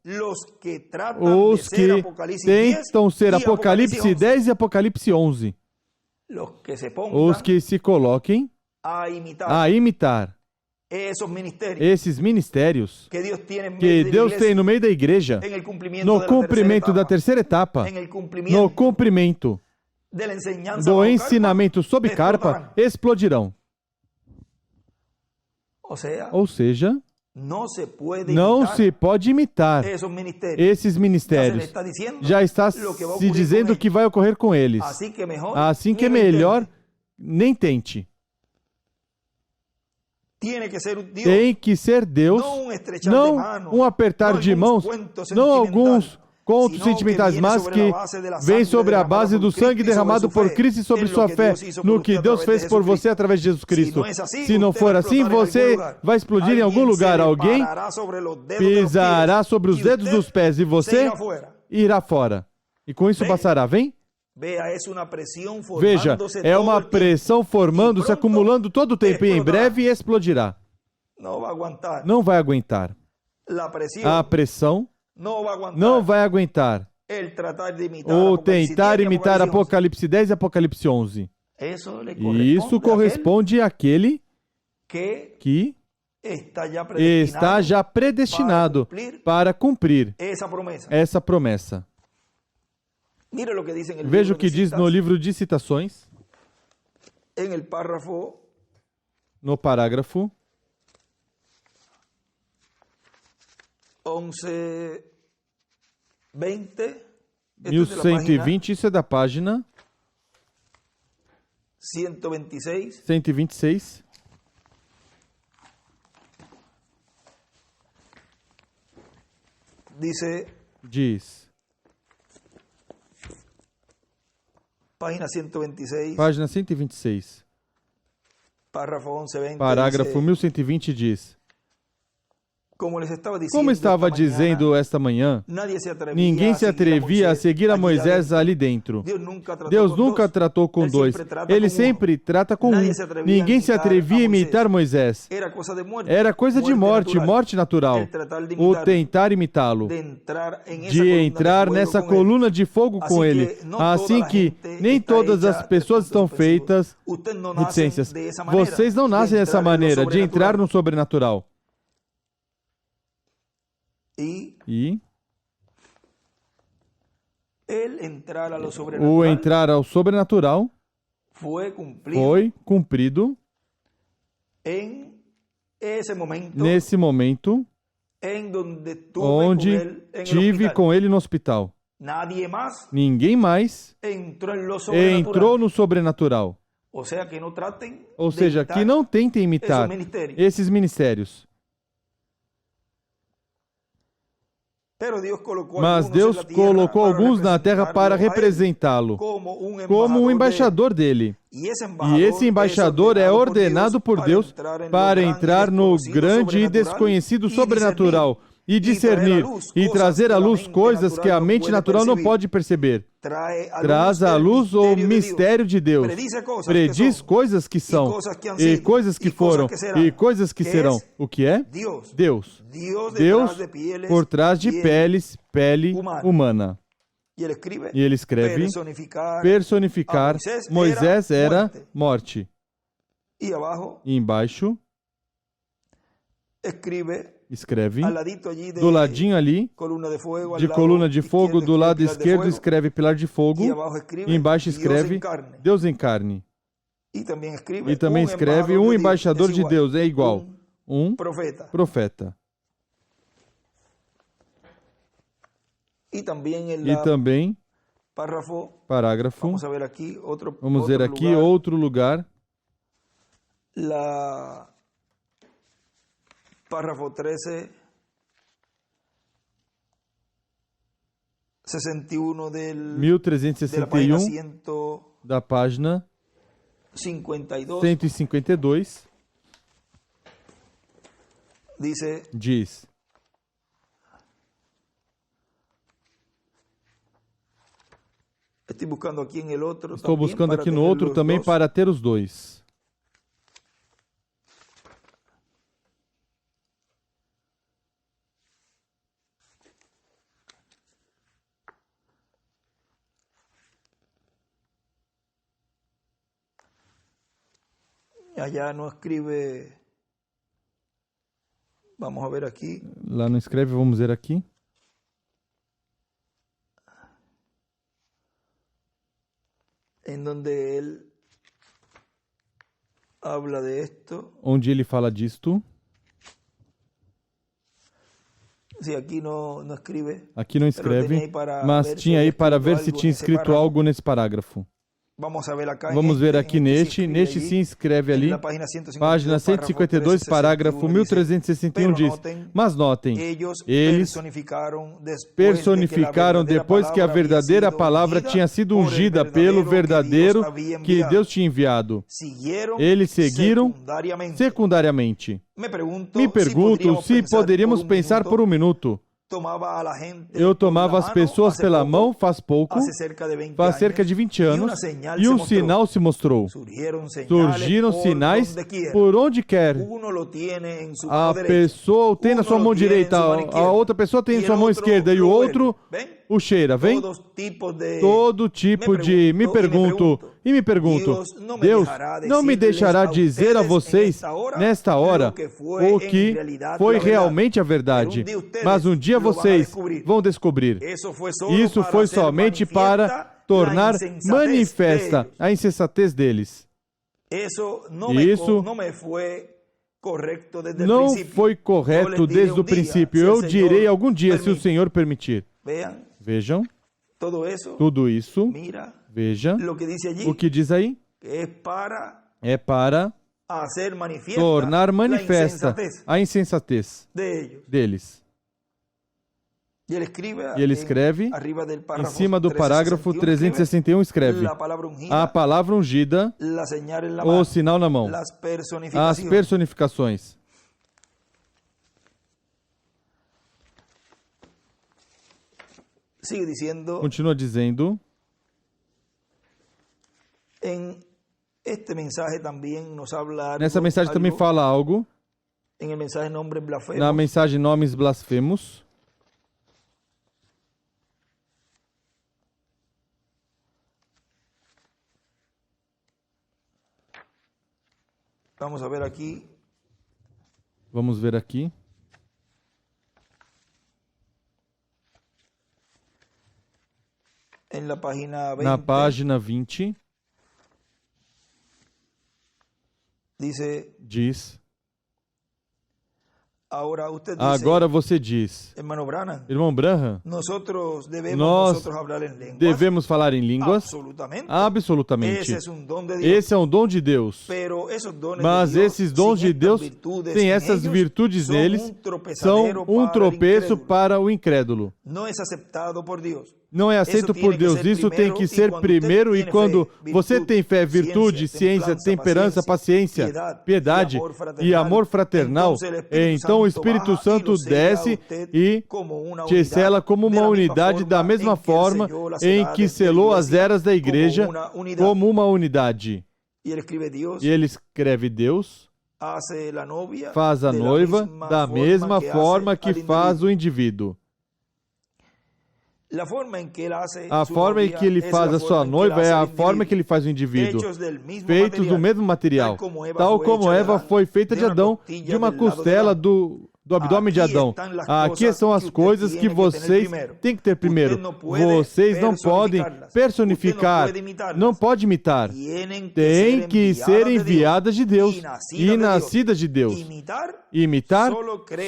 Os que tentam ser Apocalipse 10 e Apocalipse 11. Os que se coloquem a imitar esses ministérios que Deus tem no meio da igreja, no cumprimento da terceira etapa, no cumprimento do ensinamento sob carpa, explodirão. Ou seja, não se pode imitar esses ministérios. Já está se dizendo que vai ocorrer com eles. Assim que é melhor, nem tente. Tem que ser Deus, não um apertar de mãos, não alguns contos sentimentais, mas que vem sobre a base do sangue derramado por Cristo e sobre sua fé no que Deus fez por você através de Jesus Cristo. Se não for assim, você vai explodir em algum lugar. Alguém pisará sobre os dedos dos pés e você irá fora. E com isso passará, vem? Veja, é uma pressão formando-se, acumulando todo o tempo e em breve explodirá. Não vai aguentar. A pressão não vai aguentar ou tentar imitar Apocalipse 10 e Apocalipse 11. E isso corresponde àquele que está já predestinado para cumprir essa promessa. Veja o que diz no livro de Citações, no parágrafo 1120, isso é da página 126. diz, página 126, página 126, párrafo 1120, parágrafo 1120 diz, como como estava dizendo esta manhã, ninguém se atrevia a seguir a Moisés ali dentro. Deus nunca tratou com dois. Ele sempre trata com um. Ninguém se atrevia a imitar Moisés. Era coisa de morte, morte natural. O tentar imitá-lo. De entrar nessa coluna de fogo com ele. Assim que nem todas as pessoas estão feitas. Reticências. Vocês não nascem dessa maneira, de entrar no sobrenatural. E o entrar ao sobrenatural foi cumprido nesse momento onde tive com ele no hospital. Ninguém mais entrou no sobrenatural. Ou seja, que não tentem imitar esses ministérios. Mas Deus colocou alguns na terra para representá-lo, como um embaixador dele. E esse embaixador é ordenado por Deus para entrar no grande e desconhecido sobrenatural e discernir e trazer à luz coisas que a mente natural não pode perceber. Traz à luz o mistério de Deus. Prediz coisas que são, e coisas que foram, e coisas que serão. O que é? Deus. Deus por trás de peles, pele humana. E ele escreve, personificar, Moisés era morte. E embaixo, escreve, do ladinho ali, de coluna de fogo, do lado esquerdo escreve pilar de fogo, e embaixo escreve Deus em carne. E também escreve um embaixador de Deus, é igual, um profeta. E também, parágrafo, vamos ver aqui outro lugar, párrafo 13, 61 1361 da página 152 diz, estou buscando aqui no outro também para ter os dois. Allá no escribe, vamos a ver aqui. Lá não escreve, vamos ver aqui. Em donde ele habla de esto. Onde ele fala disto. Sí, aqui não escreve. Aqui não escreve, mas tinha aí para ver se tinha escrito algo nesse parágrafo. Vamos ver aqui neste sim escreve ali, página 152, parágrafo 1361 diz, mas notem, eles personificaram depois que a verdadeira palavra tinha sido ungida pelo verdadeiro que Deus tinha enviado. Eles seguiram secundariamente. Me pergunto se poderíamos pensar por um minuto. Eu tomava as pessoas pela mão faz cerca de 20 anos, e um sinal se mostrou. Surgiram sinais por onde quer. A pessoa o tem na sua mão direita, a outra pessoa tem na sua mão esquerda, e o outro o cheira, vem? Todo tipo de... Me pergunto, Deus não me deixará dizer a vocês, nesta hora, o que foi realmente a verdade. Mas um dia vocês vão descobrir. Isso foi somente para tornar manifesta a insensatez deles. Isso não foi correto desde o princípio. Eu direi algum dia, se o Senhor permitir. Vejam, tudo isso, veja o que diz aí, é para tornar manifesta a insensatez deles. E ele escreve, em cima do parágrafo 361, escreve a palavra ungida, o sinal na mão, as personificações. Continua dizendo, nessa mensagem também fala algo, na mensagem Nomes Blasfemos. Vamos ver aqui. Vamos ver aqui. Na página 20, diz, agora você diz, irmão Branham, nós devemos falar em línguas? Absolutamente. Esse é um dom de Deus. Mas esses dons de Deus têm essas virtudes neles, são um tropeço para o incrédulo. Não é aceito por Deus. Isso tem que ser primeiro, e quando você tem fé, virtude, ciência, temperança, paciência, piedade e amor fraternal, então o Espírito Santo desce e te sela como uma unidade, da mesma forma em que selou as eras da igreja como uma unidade. E ele escreve Deus, faz a noiva da mesma forma que faz o indivíduo. A forma em que ele faz a sua noiva é a forma que ele faz o indivíduo, feitos do mesmo material, tal como Eva foi feita de Adão, de uma costela do abdômen de Adão. Aqui são as coisas que vocês têm que ter primeiro. Vocês não podem personificar, não pode imitar. Tem que ser enviadas de Deus e nascidas de Deus. Imitar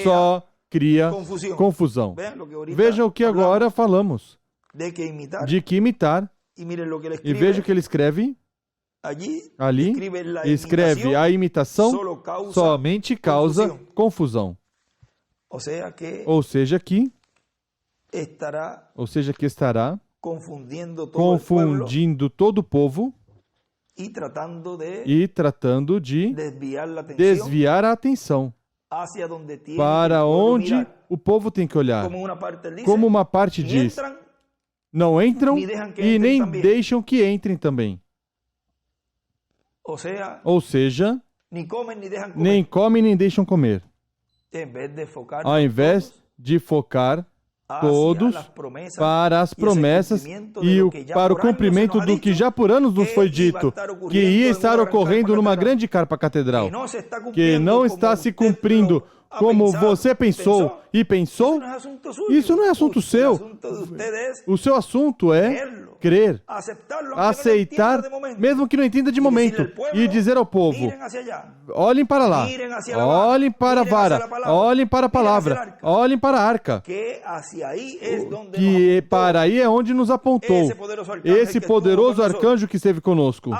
só cria confusão. Vejam o que agora falamos, de que imitar. E veja o que ele escreve. Ali, escreve a imitação somente causa confusão. Ou seja que estará confundindo todo o povo e tratando de desviar a atenção para onde o povo tem que olhar. Como uma parte diz, não entram e nem deixam que entrem também. Ou seja, nem comem nem deixam comer. Ao invés de focar todos para as promessas e para o cumprimento do que já por anos nos foi dito, que ia estar ocorrendo numa grande carpa catedral, que não está se cumprindo como você pensou e pensou. Isso não é assunto seu. O seu assunto é crer, aceitar, mesmo que não entenda de momento, e dizer ao povo, olhem para lá, olhem para a vara, olhem para a palavra, olhem para a arca, que para aí é onde nos apontou esse poderoso arcanjo que esteve conosco.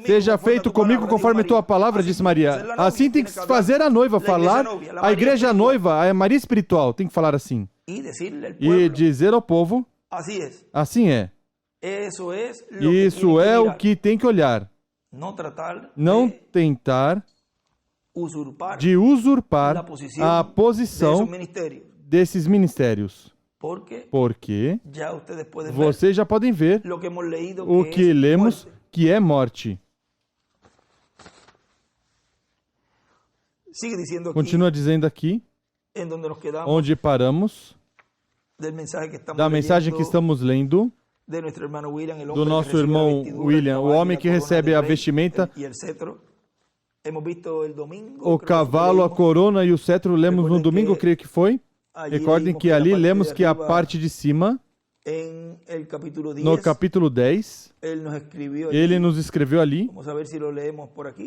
Seja feito comigo conforme tua palavra, disse Maria. Assim tem que fazer a noiva falar, a igreja noiva, a Maria espiritual, tem que falar assim. E dizer ao povo, assim é. Isso é o que tem que olhar. Não tentar de usurpar a posição desses ministérios. Porque vocês já podem ver o que lemos, que é morte. Continua dizendo aqui, onde paramos, da mensagem que estamos lendo, do nosso irmão William, o homem que recebe a vestimenta, o cavalo, a corona e o cetro. Lemos no domingo, creio que foi. Recordem que ali lemos que a parte de cima, no capítulo 10, ele nos escreveu ali,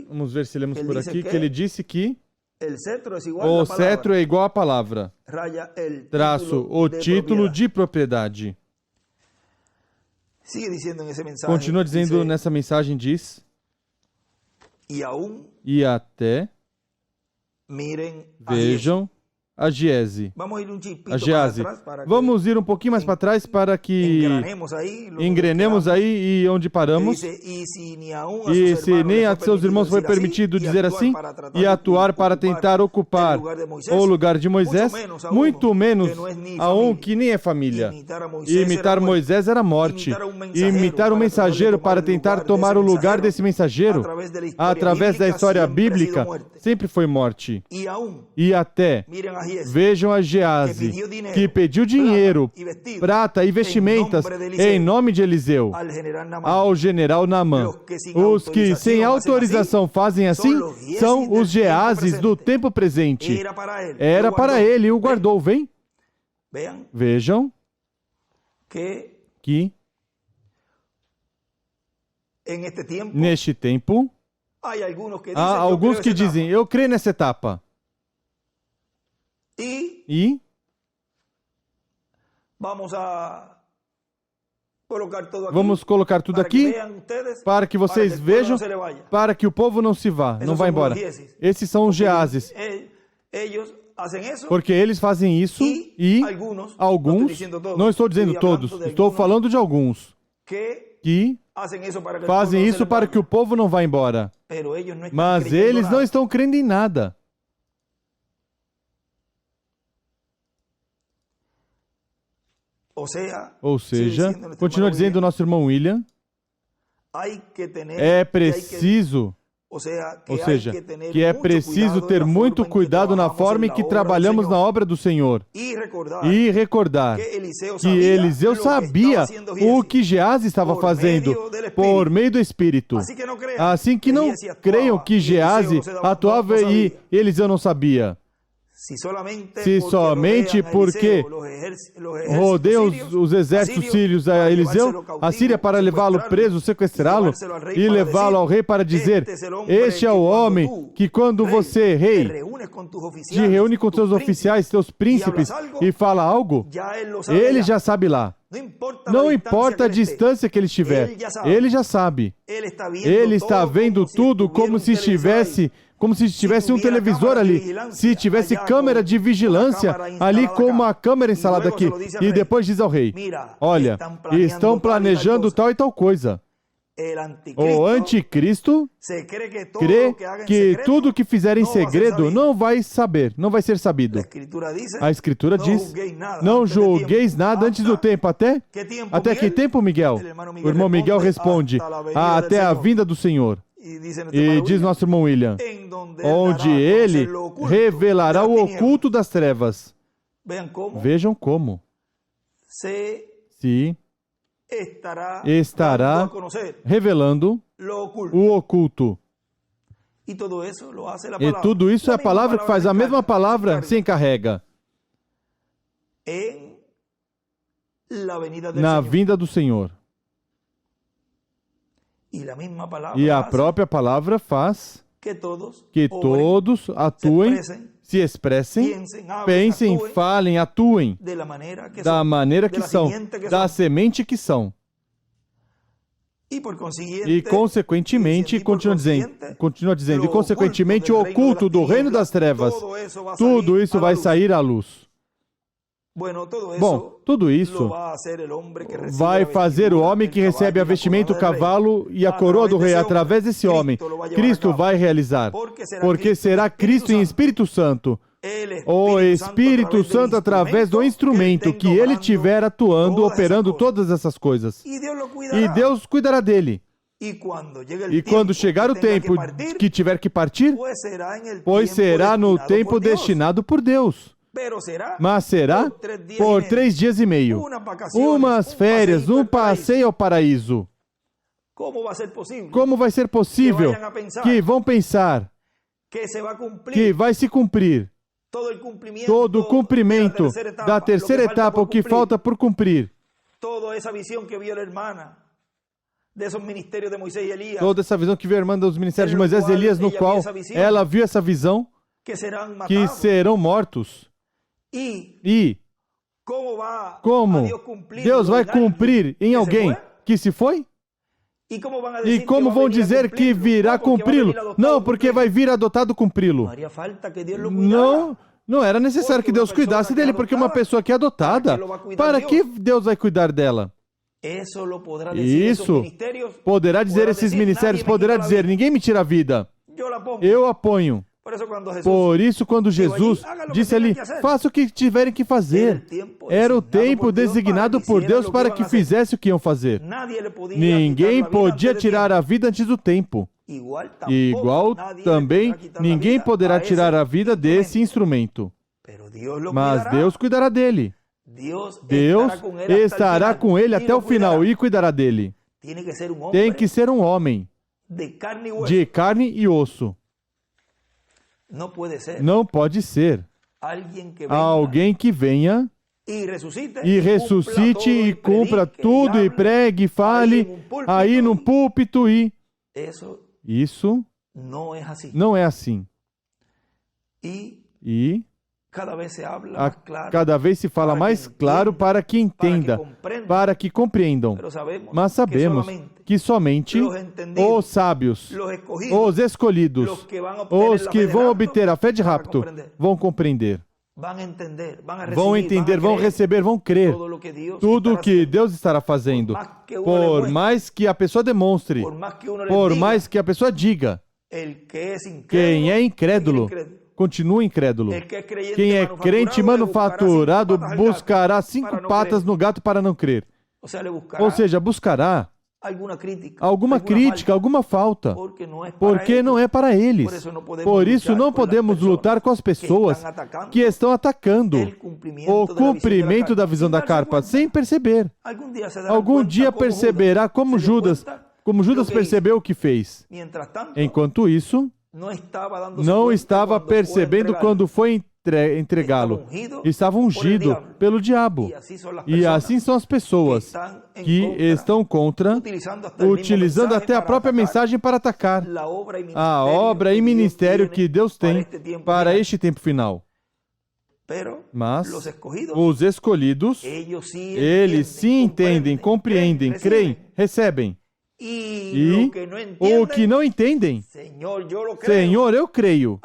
vamos ver se lemos por aqui, que ele disse que o cetro é igual à palavra, traço, o título de propriedade. Continua dizendo nessa mensagem, diz, e até, vejam a Giese. Vamos ir um pouquinho mais para trás para que engrenemos aí e onde paramos. E se nem a seus irmãos foi permitido dizer assim, e atuar para tentar ocupar o lugar de Moisés, muito menos a um que nem é família. E imitar Moisés era morte. E imitar um mensageiro para tentar tomar o lugar desse mensageiro, através da história bíblica, sempre foi morte. E até, vejam a Gease, que pediu dinheiro, prata e vestimentas em nome de Eliseu, ao general Naamã. Os que sem autorização fazem assim, são os Geases do tempo presente. Era para ele e o guardou, vem? Vejam que neste tempo, há alguns que dizem, eu creio nessa etapa. E vamos colocar tudo aqui para que vocês vejam, para que o povo não se vá, não vá embora. Esses são os Geases. Porque eles fazem isso e alguns, não estou dizendo todos, estou falando de alguns, que fazem isso para que o povo não vá embora. Mas eles não estão crendo em nada. Ou seja, continua dizendo o nosso irmão William, é preciso, que é preciso ter muito cuidado na forma em que trabalhamos na obra do Senhor. E recordar que Eliseu sabia o que Gease estava fazendo por meio do Espírito. Assim que não creiam que Gease atuava e Eliseu não sabia. Se somente porque rodeiam os exércitos sírios a Eliseu, a Síria, para levá-lo preso, sequestrá-lo e levá-lo ao rei para dizer, este é o homem que quando você, rei, te reúne com seus oficiais, seus príncipes e fala algo, ele já sabe lá. Não importa a distância que ele estiver, ele já sabe. Ele está vendo tudo como se estivesse um televisor ali, se tivesse câmera de vigilância ali com uma câmera instalada aqui. E depois diz ao rei, olha, estão planejando tal e tal coisa. O anticristo crê que tudo que fizer em segredo não vai ser sabido. A Escritura diz, não julgueis nada antes do tempo. Até que tempo, Miguel? O irmão Miguel responde, até a vinda do Senhor. E diz nosso irmão William, onde ele revelará o oculto das trevas. Vejam como. Se estará revelando o oculto. E tudo isso é a palavra que faz, a mesma palavra se encarrega na vinda do Senhor. E a própria palavra faz que todos atuem, se expressem, pensem, falem, atuem da maneira que são, da semente que são. E consequentemente, continua dizendo, e consequentemente o oculto do reino das trevas, tudo isso vai sair à luz. Bom, tudo isso vai fazer o homem que recebe a vestimenta, o cavalo e a coroa do rei. Através desse homem, Cristo vai realizar. Porque será Cristo em Espírito Santo. O Espírito Santo através do instrumento que ele tiver atuando, operando todas essas coisas. E Deus cuidará dele. E quando chegar o tempo que tiver que partir, pois será no tempo destinado por Deus. Mas será por 3 dias e meio, umas férias, um passeio ao paraíso. Como vai ser possível que vão pensar que vai se cumprir todo o cumprimento da terceira etapa, o que falta por cumprir? Toda essa visão que viu a irmã dos ministérios de Moisés e Elias, no qual ela viu essa visão, que serão mortos. E como Deus vai cumprir em alguém que se foi? E como vão dizer que virá cumpri-lo? Não, porque vai vir adotado cumpri-lo. Não era necessário que Deus cuidasse dele, porque uma pessoa que é adotada, para que Deus vai cuidar dela? Isso poderá dizer esses ministérios, poderá dizer, ninguém me tira a vida, eu a ponho. Por isso, quando Jesus disse ali, faça o que tiverem que fazer, era o tempo designado por Deus para que fizesse o que iam fazer. Ninguém podia tirar a vida antes do tempo. Igual também, ninguém poderá tirar a vida desse instrumento. Mas Deus cuidará dele. Deus estará com ele até o final e cuidará dele. Tem que ser um homem de carne e osso. Não pode ser alguém que venha e ressuscite e cumpra tudo e pregue e fale aí num púlpito e... Isso não é assim. E cada vez se fala mais claro para que entenda, para que compreendam. Mas sabemos que somente os sábios, os escolhidos, os que vão obter a fé de rapto, vão compreender. Vão entender, vão receber, vão crer tudo o que Deus estará fazendo. Por mais que a pessoa demonstre, por mais que a pessoa diga, quem é incrédulo, continua incrédulo. Quem é crente manufaturado buscará 5 patas no gato para não crer. Ou seja, buscará alguma crítica, alguma falta, porque não é para eles. Por isso não podemos lutar com as pessoas que estão atacando o cumprimento da visão da carpa, sem perceber. Algum dia perceberá como Judas percebeu o que fez. Enquanto isso, não estava percebendo quando foi entregá-lo. Estava ungido pelo diabo. E assim são as pessoas que estão contra, utilizando até a própria mensagem para atacar a obra e ministério que Deus tem para este tempo final. Mas os escolhidos, eles sim entendem, compreendem, creem, recebem. E o que não entendem, Senhor, eu creio,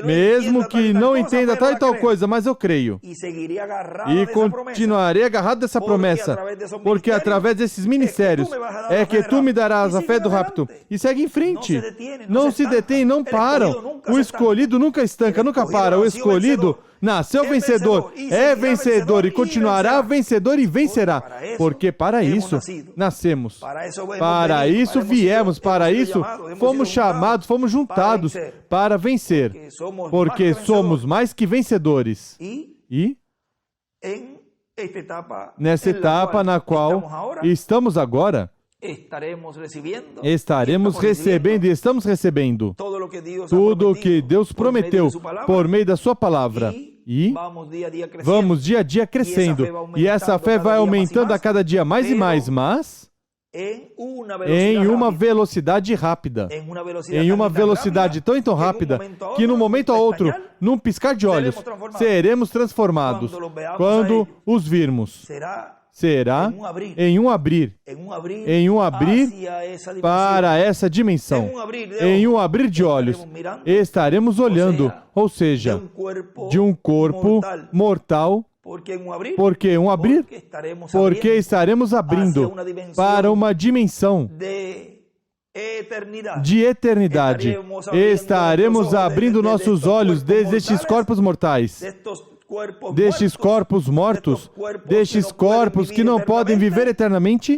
mesmo que não entenda tal e tal coisa, mas eu creio. E continuarei agarrado dessa promessa, porque através desses ministérios é que tu me darás a fé do rapto. E segue em frente. Não se detém, não param. O escolhido nunca estanca, nunca para. O escolhido nasceu vencedor, é vencedor e continuará vencedor e vencerá. Porque para isso nascemos, para isso viemos, para isso fomos chamados, fomos juntados para vencer. Porque somos mais que vencedores. E nessa etapa na qual estamos agora, estaremos recebendo e estamos recebendo tudo o que Deus prometeu por meio da sua palavra. E vamos dia a dia crescendo. E essa fé vai aumentando a cada dia mais e mais, mas em uma velocidade rápida. Em uma velocidade tão e tão rápida que num momento a outro, num piscar de olhos, seremos transformados. Quando os virmos. Será em um abrir para essa dimensão, em um abrir de olhos, estaremos olhando, ou seja, de um corpo mortal, porque estaremos abrindo para uma dimensão de eternidade. Estaremos abrindo nossos olhos desde estes corpos mortais, destes corpos mortos, destes corpos que não podem viver eternamente.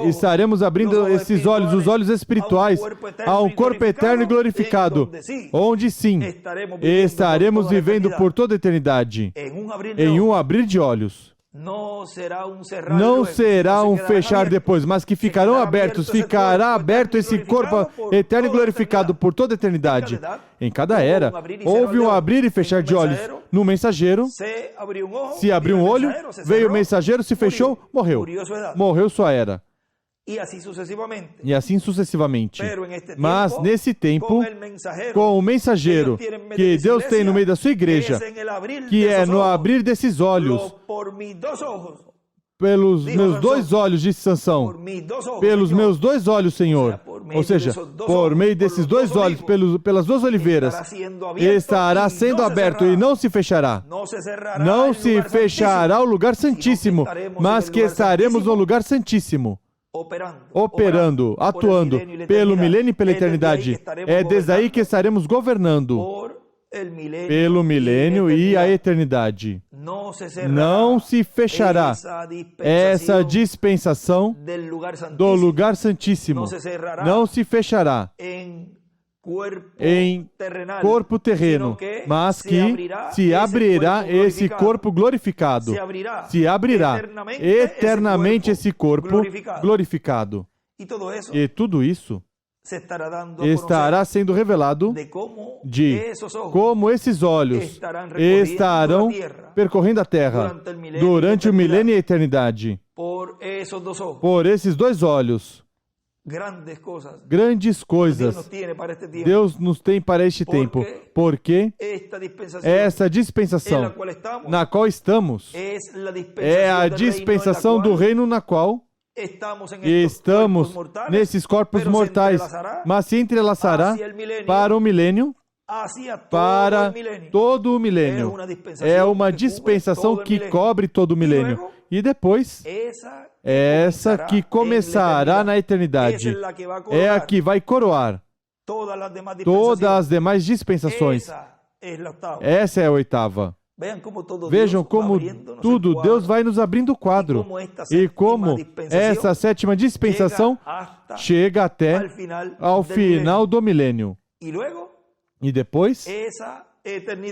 Estaremos abrindo esses olhos, os olhos espirituais, a um corpo eterno e glorificado, onde sim, estaremos vivendo por toda a eternidade, em um abrir de olhos. Não será um fechar depois, mas que ficarão abertos, ficará aberto esse corpo eterno e glorificado por toda a eternidade. Em cada era, houve um abrir e fechar de olhos. No mensageiro, se abriu um olho, veio o mensageiro, se fechou, morreu. Morreu sua era. E assim sucessivamente. Mas nesse tempo, com o mensageiro que Deus tem no meio da sua igreja, que é no abrir desses olhos, pelos meus 2 olhos, disse Sansão, pelos meus 2 olhos, Senhor, Ou seja, por meio desses dois olhos, pelas duas oliveiras, estará sendo aberto e não se fechará. Não se fechará o lugar santíssimo, mas que estaremos no lugar santíssimo, operando, atuando pelo milênio e pela eternidade. É desde aí que estaremos governando pelo milênio e a eternidade. Não se fechará essa dispensação do lugar santíssimo. Não se fechará em corpo terreno, mas que se abrirá esse corpo glorificado. Se abrirá eternamente esse corpo glorificado. E tudo isso estará sendo revelado de como esses olhos estarão percorrendo a terra durante o milênio e a eternidade. Por esses dois olhos, grandes coisas Deus nos tem para este tempo, porque essa dispensação na qual estamos é a dispensação do reino na qual estamos nesses corpos mortais, mas se entrelaçará para o milênio, para todo o milênio. É uma dispensação que cobre todo o milênio. E depois, essa que começará na eternidade, é a que vai coroar todas as demais dispensações. Essa é a oitava. Vejam como tudo Deus vai nos abrindo o quadro e como essa sétima dispensação chega até ao final do milênio. E depois,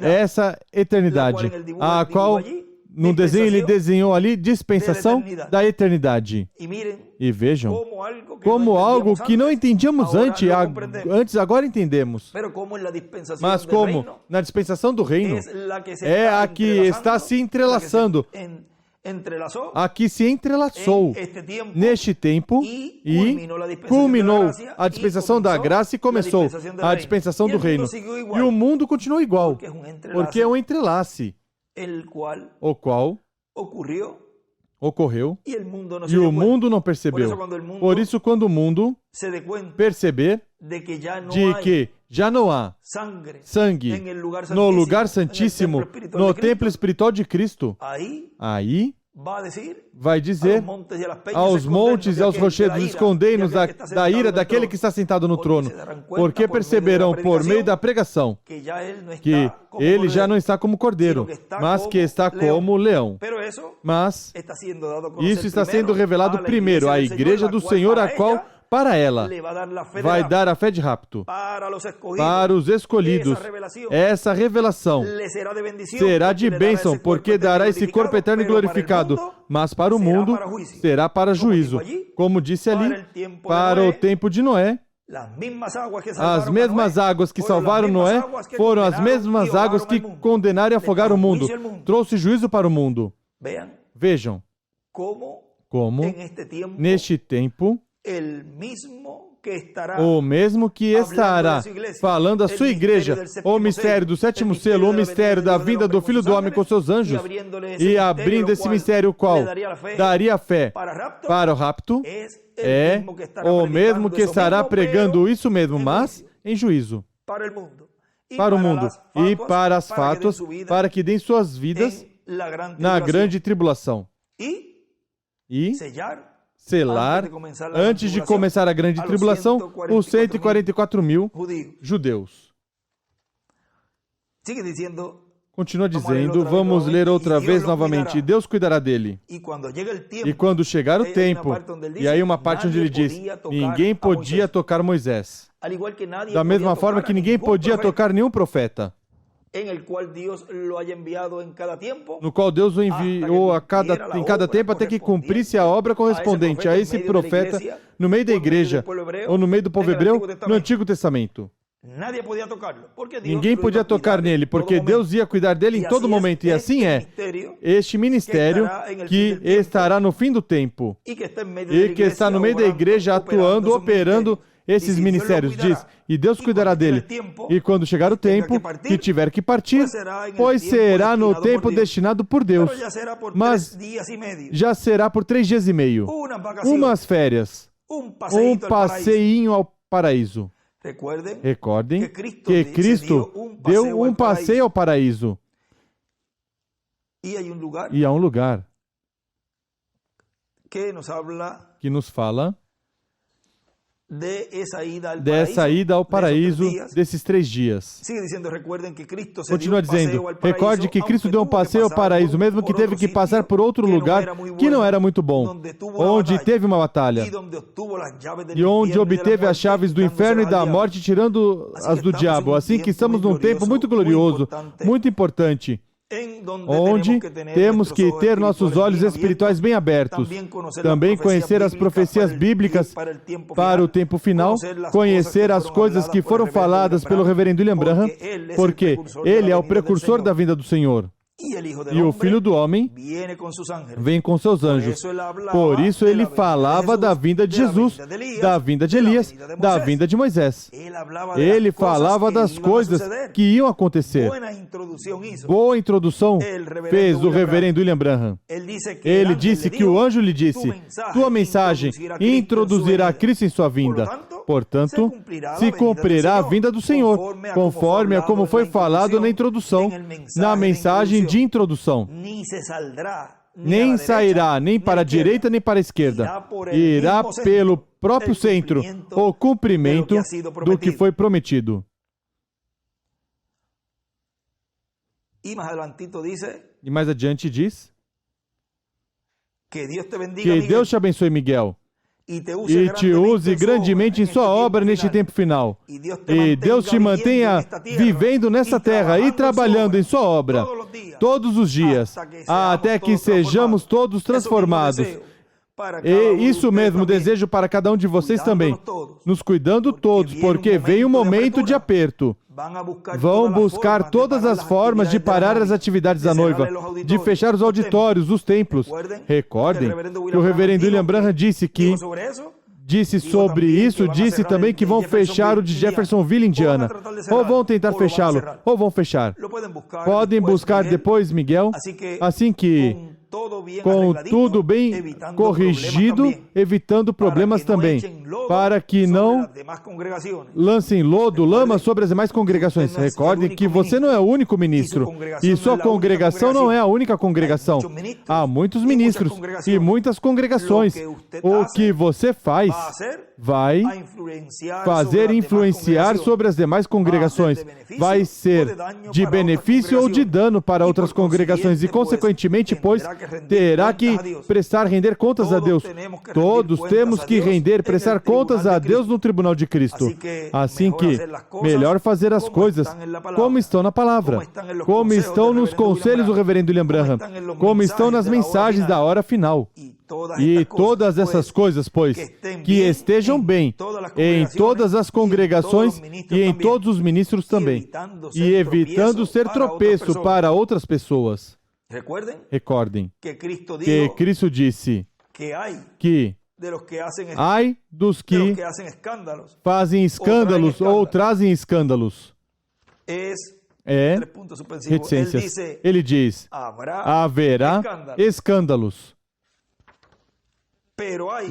essa eternidade, a qual no desenho ele desenhou ali dispensação da eternidade. E vejam como algo que não entendíamos antes agora entendemos. Mas como na dispensação do reino é a que está se entrelaçando, a que se entrelaçou neste tempo e culminou a dispensação da graça e começou a dispensação do reino. E o mundo continuou igual, porque é um entrelace, o qual ocorreu e o mundo não percebeu. Por isso, quando o mundo perceber de que já não há sangue no lugar santíssimo, no templo espiritual de Cristo, aí vai dizer aos montes e aos rochedos, escondei-nos da ira daquele que está sentado no trono, porque perceberão por meio da pregação que ele já não está como cordeiro, mas que está como leão. Mas isso está sendo revelado primeiro à igreja do Senhor, a qual para ela vai dar a fé de rapto. Para os escolhidos, essa revelação será de bênção, porque dará esse corpo eterno e glorificado, mas para o mundo será para juízo. Como disse ali, para o tempo de Noé, as mesmas águas que salvaram Noé foram as mesmas águas que condenaram e afogaram o mundo. Trouxe juízo para o mundo. Vejam como neste tempo o mesmo que estará falando a sua igreja, o mistério do sétimo selo, o mistério da vinda do Filho do Homem com seus anjos, e abrindo esse mistério, o qual daria fé para o rapto, é o mesmo que estará pregando isso mesmo, mas em juízo para o mundo e para as fatos, para que deem suas vidas na grande tribulação e selar, antes de começar a grande tribulação, os 144.000 judeus. Continua dizendo, vamos ler outra vez novamente, Deus cuidará dele. E quando chegar o tempo, e aí uma parte onde ele diz, ninguém podia tocar Moisés. Da mesma forma que ninguém podia tocar nenhum profeta, no qual Deus o enviou em cada tempo até que cumprisse a obra correspondente a esse profeta no meio da igreja ou no meio do povo hebreu no Antigo Testamento. Ninguém podia tocar nele, porque Deus ia cuidar dele em todo momento. E assim é este ministério que estará no fim do tempo e que está no meio da igreja atuando, operando esses ministérios, diz, e Deus cuidará dele. E quando chegar o tempo que tiver que partir, pois será no tempo destinado por Deus, mas já será por 3 dias e meio, umas férias, um passeinho paraíso. Recordem que Cristo deu um passeio ao paraíso. E há um lugar que nos fala dessa ida ao paraíso desses 3 dias. Continua dizendo, recorde que Cristo deu um passeio ao paraíso, mesmo que teve que passar por outro lugar que não era muito bom, onde teve uma batalha, e onde obteve as chaves do inferno e da morte, tirando-as do diabo. Assim que estamos num tempo muito glorioso, muito importante, onde temos que ter nossos olhos espirituais bem abertos, também conhecer as profecias bíblicas para o tempo final, conhecer as coisas que foram faladas pelo reverendo William Branham, porque ele é o precursor da vinda do Senhor. E o Filho do Homem vem com seus anjos. Por isso ele falava da vinda de Jesus, da vinda de Elias, da vinda de Moisés. Ele falava das coisas que iam acontecer. Boa introdução fez o reverendo William Branham. Ele disse que o anjo lhe disse, tua mensagem introduzirá Cristo em sua vinda. Portanto, se cumprirá a vinda do Senhor, conforme a como foi falado na introdução, na mensagem de introdução. Nem sairá nem para a direita nem para a esquerda. Irá pelo próprio centro o cumprimento do que foi prometido. E mais adiante diz que Deus te abençoe, Miguel, e te use grandemente em sua obra neste tempo final. E Deus te mantenha vivendo nessa terra e trabalhando em sua obra todos os dias, até que sejamos todos transformados. E isso mesmo desejo para cada um de vocês também, nos cuidando todos, porque vem um momento de aperto. Vão buscar todas as formas de parar as atividades da noiva, de fechar os auditórios, os templos. Recordem que o reverendo William Branham disse sobre isso, disse também que vão fechar o de Jeffersonville, Indiana. Ou vão tentar fechá-lo, ou vão fechar. Podem buscar depois, Miguel, assim que com tudo bem corrigido, evitando problemas também, para que não lancem lodo, lama sobre as demais congregações. Recordem que você não é o único ministro, e sua congregação não é a única congregação. Há muitos ministros e muitas congregações. O que você faz vai fazer influenciar sobre as demais congregações. Vai ser de benefício ou de dano para outras congregações e, consequentemente, pois, terá que render contas a Deus. Todos temos que prestar contas a Deus no tribunal de Cristo. Assim que, melhor fazer as coisas como estão na palavra, como estão nos conselhos do reverendo William Branham, como estão nas mensagens da hora final. E todas essas coisas, pois, que estejam bem em todas as congregações e em todos os ministros também, e evitando ser tropeço para outras pessoas. Recordem que Cristo disse que ai dos que fazem escândalos ou trazem escândalos. Reticências. Ele diz, haverá escândalos.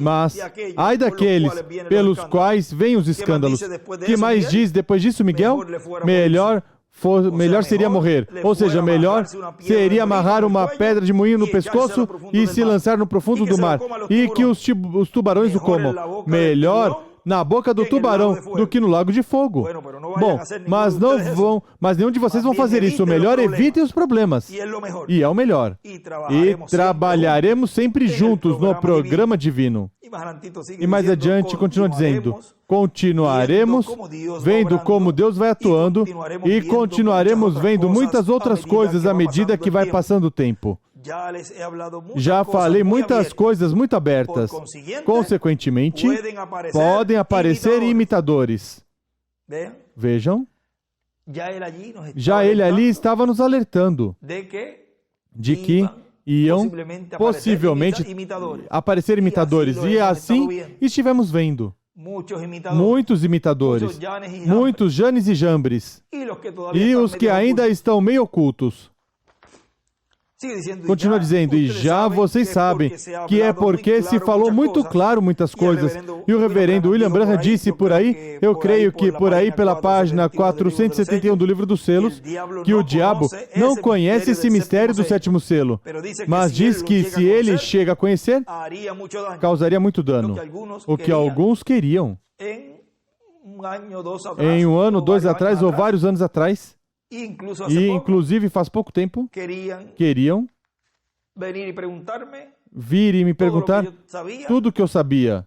Mas, ai daqueles pelos quais vêm os escândalos. Que mais diz depois disso, Miguel? Melhor seria morrer. Ou seja, melhor seria amarrar uma pedra de moinho no pescoço e se lançar no profundo do mar. E que os tubarões o comam. Melhor na boca do tubarão do que no lago de fogo. Bom, mas nenhum de vocês vão fazer isso. O melhor, evitem os problemas. E é o melhor. E trabalharemos sempre juntos no programa divino. E mais adiante, continua dizendo, continuaremos vendo como Deus vai atuando e continuaremos vendo muitas outras coisas à medida que vai passando o tempo. Já falei muitas coisas muito abertas. Consequentemente, podem aparecer imitadores. Vejam, já ele ali estava nos alertando de que iam possivelmente aparecer imitadores. E assim estivemos vendo muitos imitadores, muitos Janes e Jambres, e os que ainda estão meio ocultos. Continua dizendo, e já vocês sabem que é porque se falou muito claro muitas coisas. E o reverendo William Branham disse por aí, eu creio que por aí pela página 471 do livro dos selos, que o diabo não conhece esse mistério do sétimo selo, mas diz que se ele chega a conhecer, causaria muito dano. O que alguns queriam. Em um ano, 2 atrás, ou vários anos atrás, e inclusive faz pouco tempo, queriam vir e me perguntar tudo o que eu sabia,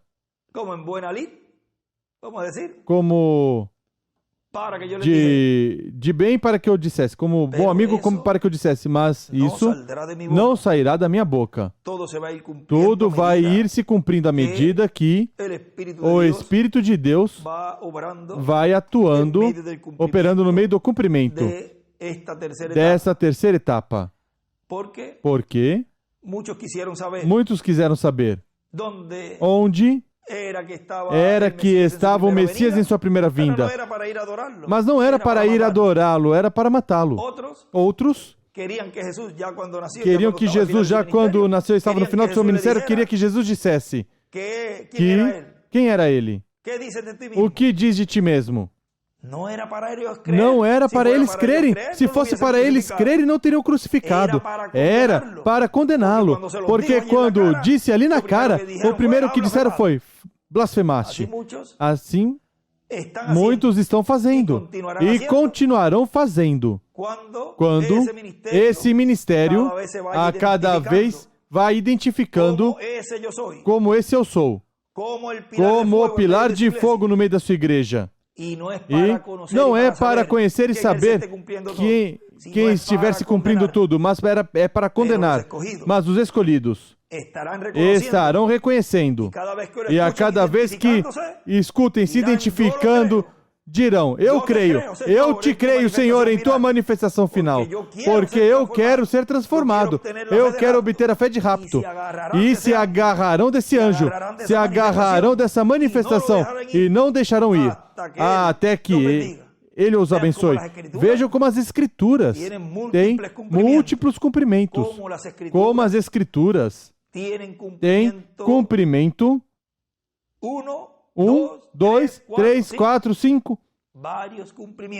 como de bem para que eu dissesse, como bom amigo, como para que eu dissesse, mas isso não sairá da minha boca. Tudo vai ir se cumprindo à medida que o Espírito de Deus vai atuando, operando no meio do cumprimento dessa terceira etapa. Porque muitos quiseram saber onde era que estava o Messias em sua primeira vinda. Mas não era para ir adorá-lo, era para matá-lo. Outros queriam que Jesus, já quando nasceu, estava no final do seu ministério, queria que Jesus dissesse quem era ele. O que diz de ti mesmo? Não era para eles crerem. Se fosse para eles crerem, não teriam crucificado. Era para condená-lo. Porque quando disse ali na cara, o primeiro que disseram foi, blasfemaste. Assim, muitos estão fazendo e continuarão fazendo. Quando esse ministério a cada vez vai identificando como esse eu sou, como o pilar de fogo no meio da sua igreja. E não é para conhecer e saber quem estivesse cumprindo tudo, mas é para condenar. Mas os escolhidos estarão reconhecendo. E a cada vez que escutem se identificando, dirão, eu creio, eu te creio, Senhor, em tua manifestação final, porque eu quero ser transformado, eu quero obter a fé de rapto, e se agarrarão desse anjo, se agarrarão dessa manifestação, e não deixarão ir, até que ele os abençoe. Vejam como as Escrituras têm múltiplos cumprimentos, como as Escrituras têm cumprimento. 1, 2, 3, 4, 5.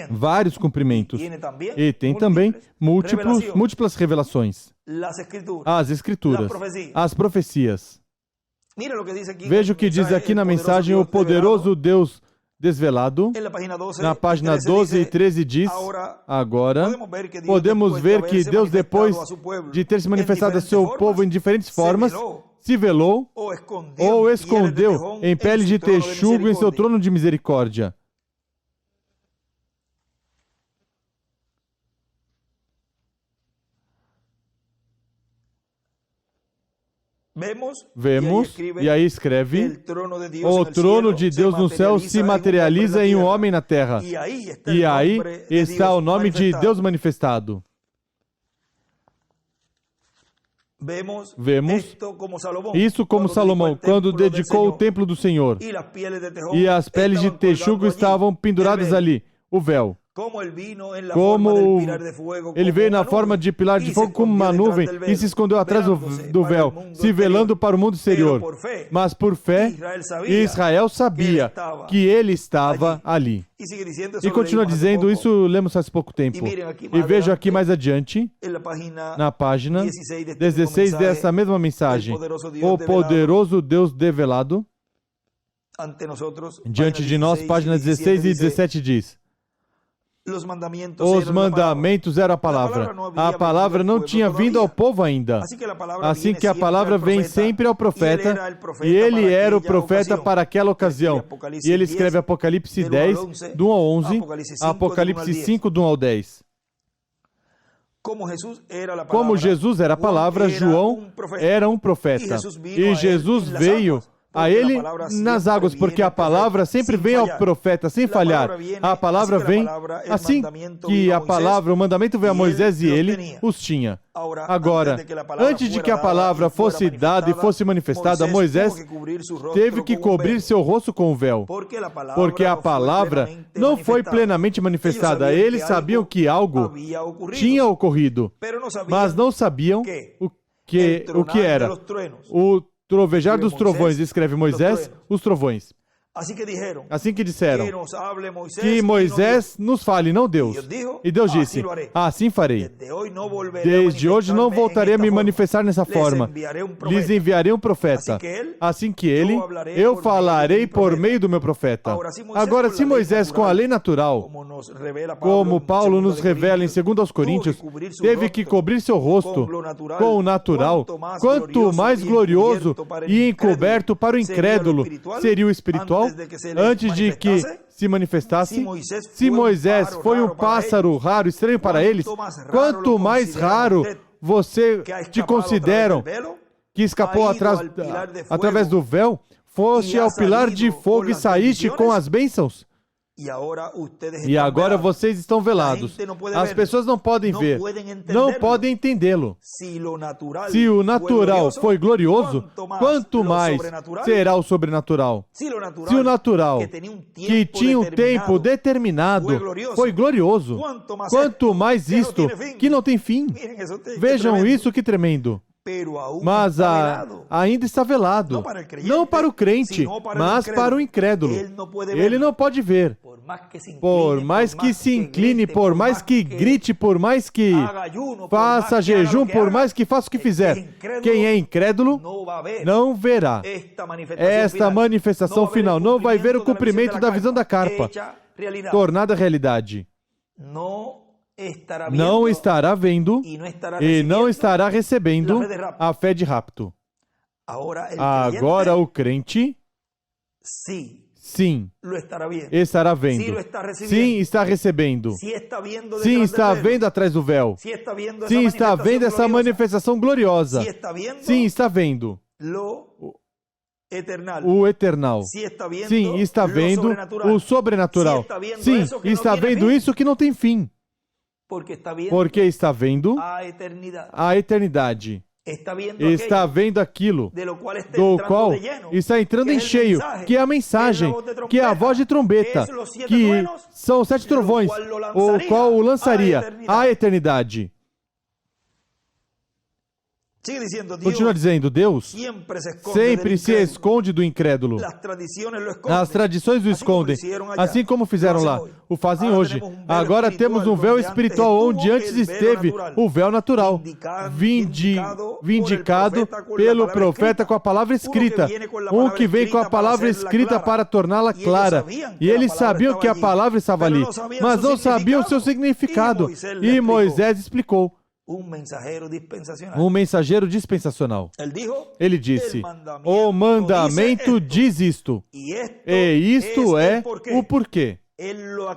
Vários cumprimentos. E tem também múltiplas revelações. As Escrituras, as profecias. Veja o que diz aqui na mensagem, o poderoso Deus desvelado. Na página 12 e 13 diz, agora podemos ver que Deus, depois de ter se manifestado a seu povo em diferentes formas, se velou ou escondeu em pele de texugo em seu trono de misericórdia. Vemos, e aí escreve, o trono de Deus no céu se materializa em um homem na terra. E aí está o nome de Deus manifestado. Vemos isso como Salomão, quando dedicou o templo do Senhor, e as peles de texugo estavam penduradas ali, o véu. Como ele veio na forma de pilar de fogo como uma nuvem e se escondeu atrás do véu, se velando para o mundo exterior. Mas por fé, Israel sabia que ele estava ali. E continua dizendo, isso lemos faz pouco tempo. E vejo aqui mais adiante, na página 16 dessa mesma mensagem, o poderoso Deus develado, diante de nós, página 16 e 17 diz, os mandamentos eram a palavra. A palavra não tinha vindo ao povo ainda. Assim que a palavra vem sempre ao profeta, e ele era o profeta para aquela ocasião. E ele escreve Apocalipse 10, do 1 ao 11, Apocalipse 5, do 1 ao 10. Como Jesus era a palavra, João era um profeta. E Jesus veio a ele nas águas, porque a palavra sempre vem ao profeta sem falhar. A palavra vem assim que a palavra, o mandamento veio a Moisés e ele os tinha. Agora, antes de que a palavra fosse dada e fosse manifestada, Moisés teve que cobrir seu rosto com o véu, porque a palavra não foi plenamente manifestada. Eles sabiam que algo tinha ocorrido, mas não sabiam o que era. O trovejar dos trovões, escreve Moisés, os trovões. Assim que disseram, que Moisés nos fale, não Deus. E Deus disse, assim farei. Desde hoje não voltarei a me manifestar nessa forma. Lhes enviarei um profeta. Assim que ele, eu falarei por meio do meu profeta. Agora, se Moisés com a lei natural, como Paulo nos revela em 2 Coríntios, teve que cobrir seu rosto com o natural, quanto mais glorioso e encoberto para o incrédulo seria o espiritual? Antes de que se manifestasse, se Moisés foi um pássaro raro, estranho para eles, quanto mais raro você te consideram que escapou através do véu, foste ao pilar de fogo e saíste com as bênçãos? E agora vocês estão velados. As pessoas não podem ver, não podem entendê-lo. Se o natural foi glorioso, quanto mais será o sobrenatural? Se o natural, que tinha um tempo determinado, foi glorioso, quanto mais isto, que não tem fim. Vejam isso, que tremendo. Mas ainda está velado, não para o crente, mas para o incrédulo. Ele não pode ver. Por mais que se incline, por mais que grite, por mais que faça jejum, por mais que faça o que fizer, quem é incrédulo não verá esta manifestação final, não vai ver o cumprimento da visão da carpa, tornada realidade. Não estará vendo e não estará recebendo a fé de rapto. Agora o crente, sim, estará vendo. Sim, está recebendo. Sim, está vendo atrás do véu. Sim, está vendo essa manifestação gloriosa. Sim, está vendo o eternal. Sim, está vendo o sobrenatural. Sim, está vendo isso que não tem fim. Porque está vendo a eternidade. Está vendo aquilo do qual está entrando em cheio, que é a mensagem, que é a voz de trombeta, que são os 7 trovões, o qual o lançaria à eternidade. Continua dizendo, Deus sempre se esconde do incrédulo. As tradições o escondem, assim como fizeram lá, o fazem hoje. Agora temos um véu espiritual onde antes esteve o véu natural, vindicado pelo profeta com a palavra escrita. Um que vem com a palavra escrita para torná-la clara. E eles sabiam que a palavra estava ali, mas não sabiam o seu significado. E Moisés explicou. Um mensageiro dispensacional. Ele disse, o mandamento diz isto, e isto é o porquê.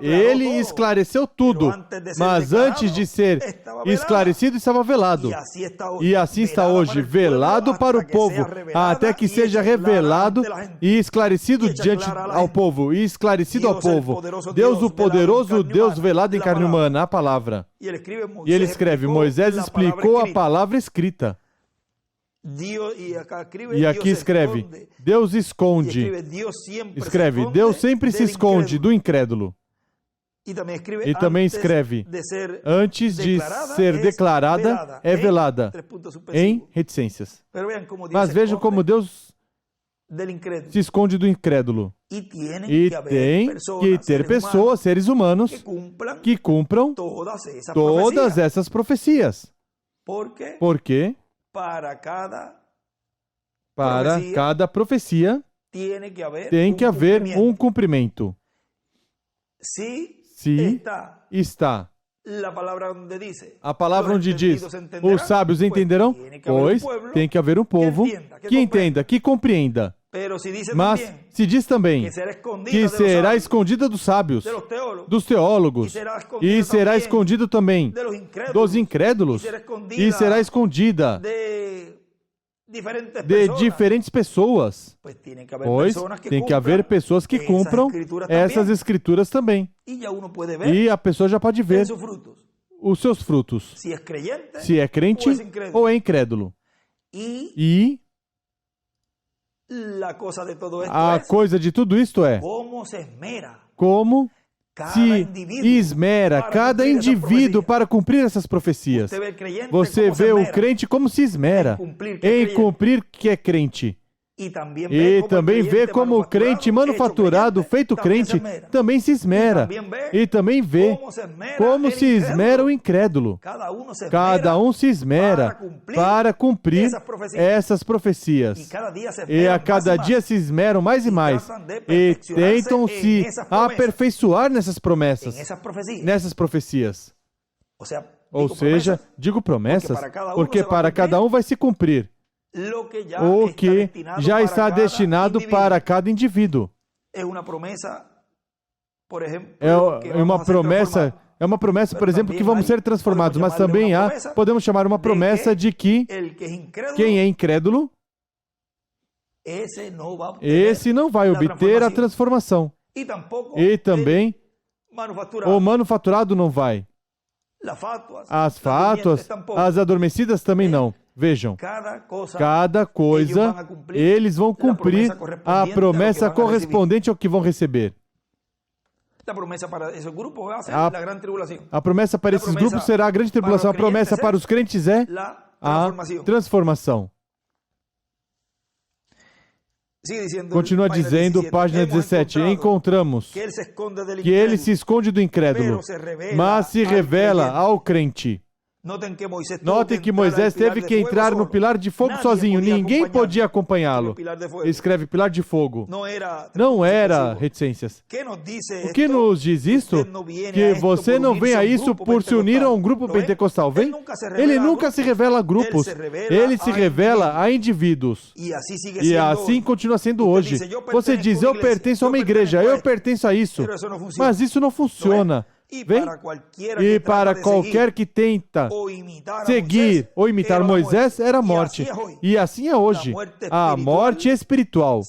Ele esclareceu tudo, mas antes de ser esclarecido estava velado. E assim está hoje, velado para o povo, até que seja revelado e esclarecido diante ao povo, e esclarecido ao povo. Deus o poderoso, Deus velado em carne humana, a palavra. E ele escreve, Moisés explicou a palavra escrita. E aqui escreve, Deus esconde. Escreve, Deus sempre se esconde do incrédulo. E também escreve, antes de ser declarada, é velada, em reticências. Mas vejam como Deus se esconde do incrédulo. E tem que ter pessoas, seres humanos, que cumpram todas essas profecias. Por quê? Para cada profecia tem que haver um cumprimento. Se está a palavra onde diz, os sábios entenderão, pois tem que haver um povo que entenda, que compreenda. Mas se diz também que será escondida dos sábios, dos teólogos, e será escondido também dos incrédulos, e será escondida de diferentes pessoas. Pois tem que haver pessoas que cumpram essas escrituras também. E a pessoa já pode ver os seus frutos. Se é crente ou é incrédulo. E a coisa de tudo isto é como se esmera cada indivíduo para cumprir essas profecias. Você vê o crente como se esmera em cumprir que é crente. E também vê como o crente manufaturado, feito crente, também se esmera. E também vê como se esmera o incrédulo. Cada um se esmera para cumprir essas profecias. E a cada dia se esmeram mais e mais. E tentam se aperfeiçoar nessas promessas, nessas profecias. Ou seja, digo promessas, porque para cada um vai se cumprir o que já está destinado para cada indivíduo. É uma promessa, por exemplo, que vamos ser transformados, mas também podemos chamar uma promessa de que quem é incrédulo, esse não vai obter a transformação. E também o manufaturado não vai. As fátuas, as adormecidas também não. Vejam, cada coisa, eles vão cumprir a promessa correspondente ao que vão receber. A promessa para esses grupos será a grande tribulação. A promessa para os crentes é a transformação. Continua dizendo, página 17, encontramos que ele se esconde do incrédulo, mas se revela ao crente. Notem que Moisés teve que entrar no pilar de fogo sozinho. Ninguém podia acompanhá-lo. Escreve pilar de fogo. Não era reticências. O que nos diz isto? Que você não vem a isso por se unir a um grupo pentecostal. Vem? Ele nunca se revela a grupos. Ele se revela a indivíduos. E assim continua sendo hoje. Você diz, eu pertenço a uma igreja, eu pertenço a isso. Mas isso não funciona. Vem? E para qualquer que tenta seguir ou imitar Moisés, era morte. E assim é hoje. A morte espiritual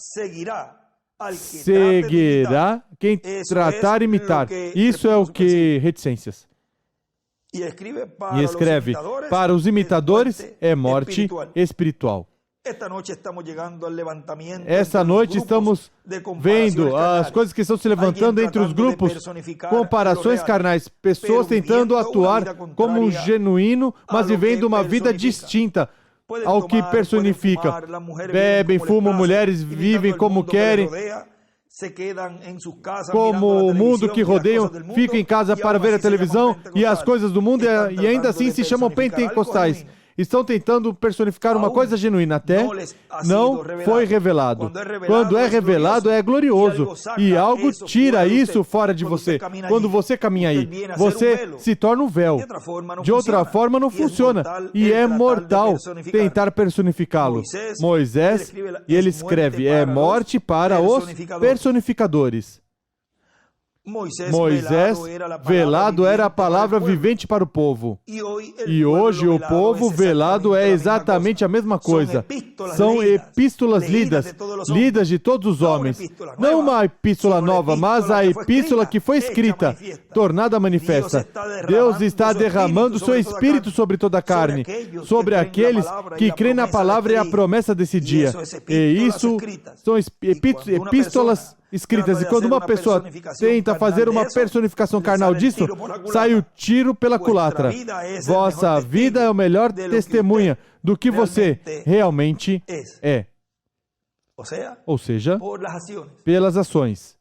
seguirá quem tratar e imitar. Isso é o que reticências. E escreve, para os imitadores é morte espiritual. Esta noite estamos vendo as coisas que estão se levantando entre os grupos, comparações carnais, pessoas tentando atuar como um genuíno, mas vivendo uma vida distinta ao que personifica. Bebem, fumam, mulheres vivem como querem, como o mundo que rodeiam, ficam em casa para ver a televisão e as coisas do mundo e ainda assim se chamam pentecostais. Estão tentando personificar uma coisa genuína, até não foi revelado. Quando é revelado, é glorioso. E algo tira isso fora de você. Quando você caminha aí, você se torna um véu. De outra forma, não funciona. E é mortal tentar personificá-lo. Moisés, e ele escreve, é morte para os personificadores. Moisés, velado, era a palavra vivente para o povo. E hoje o povo velado é exatamente a mesma coisa. São epístolas lidas de todos os homens. Não uma epístola nova, mas a epístola que foi escrita, tornada manifesta. Deus está derramando seu Espírito sobre toda a carne, sobre aqueles que creem na palavra e a promessa desse dia. E isso são epístolas escritas. E quando uma pessoa tenta fazer uma personificação carnal disso, sai o tiro pela culatra. Vossa vida é o melhor testemunha do que você realmente é. Ou seja, pelas ações.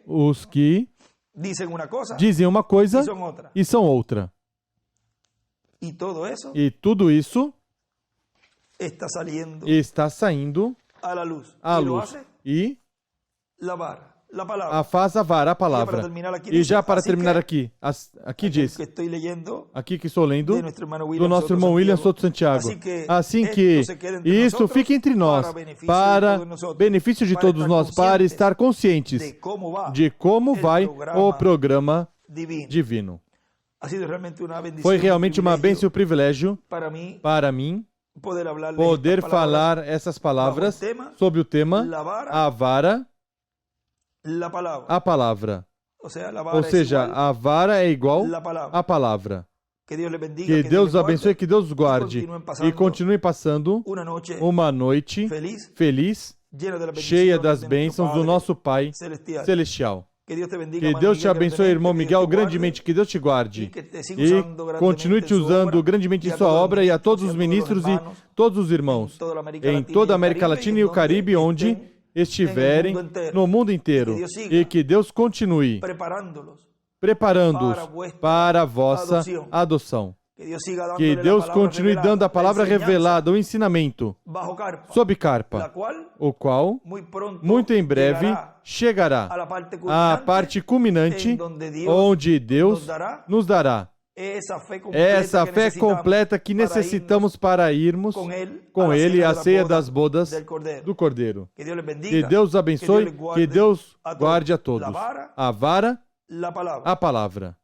Os que dizem uma coisa e são outra. E tudo isso está saindo à luz. E a vara, a palavra. E já para terminar aqui diz, aqui que estou lendo, do nosso irmão William Soto Santiago. Assim que isso fique entre nós, para benefício de todos nós, para estar conscientes de como vai o programa divino. Foi realmente uma bênção e um privilégio para mim poder falar essas palavras sobre o tema a vara, a palavra. Ou seja, a vara é igual à palavra. Que Deus abençoe, que Deus guarde e continue passando uma noite feliz, cheia das bênçãos do nosso Pai Celestial. Que Deus te abençoe, irmão Miguel, grandemente, que Deus te guarde e continue te usando grandemente em sua obra e a todos os ministros e todos os irmãos em toda a América Latina e o Caribe, onde estiverem no mundo inteiro. E que Deus continue preparando-os para a vossa adoção. Que Deus continue dando a palavra revelada, o ensinamento, sob carpa, o qual, muito em breve, chegará à parte culminante, onde Deus nos dará essa fé completa que necessitamos para irmos com Ele à ceia das bodas do Cordeiro. Que Deus abençoe, que Deus guarde a todos. A vara, a palavra.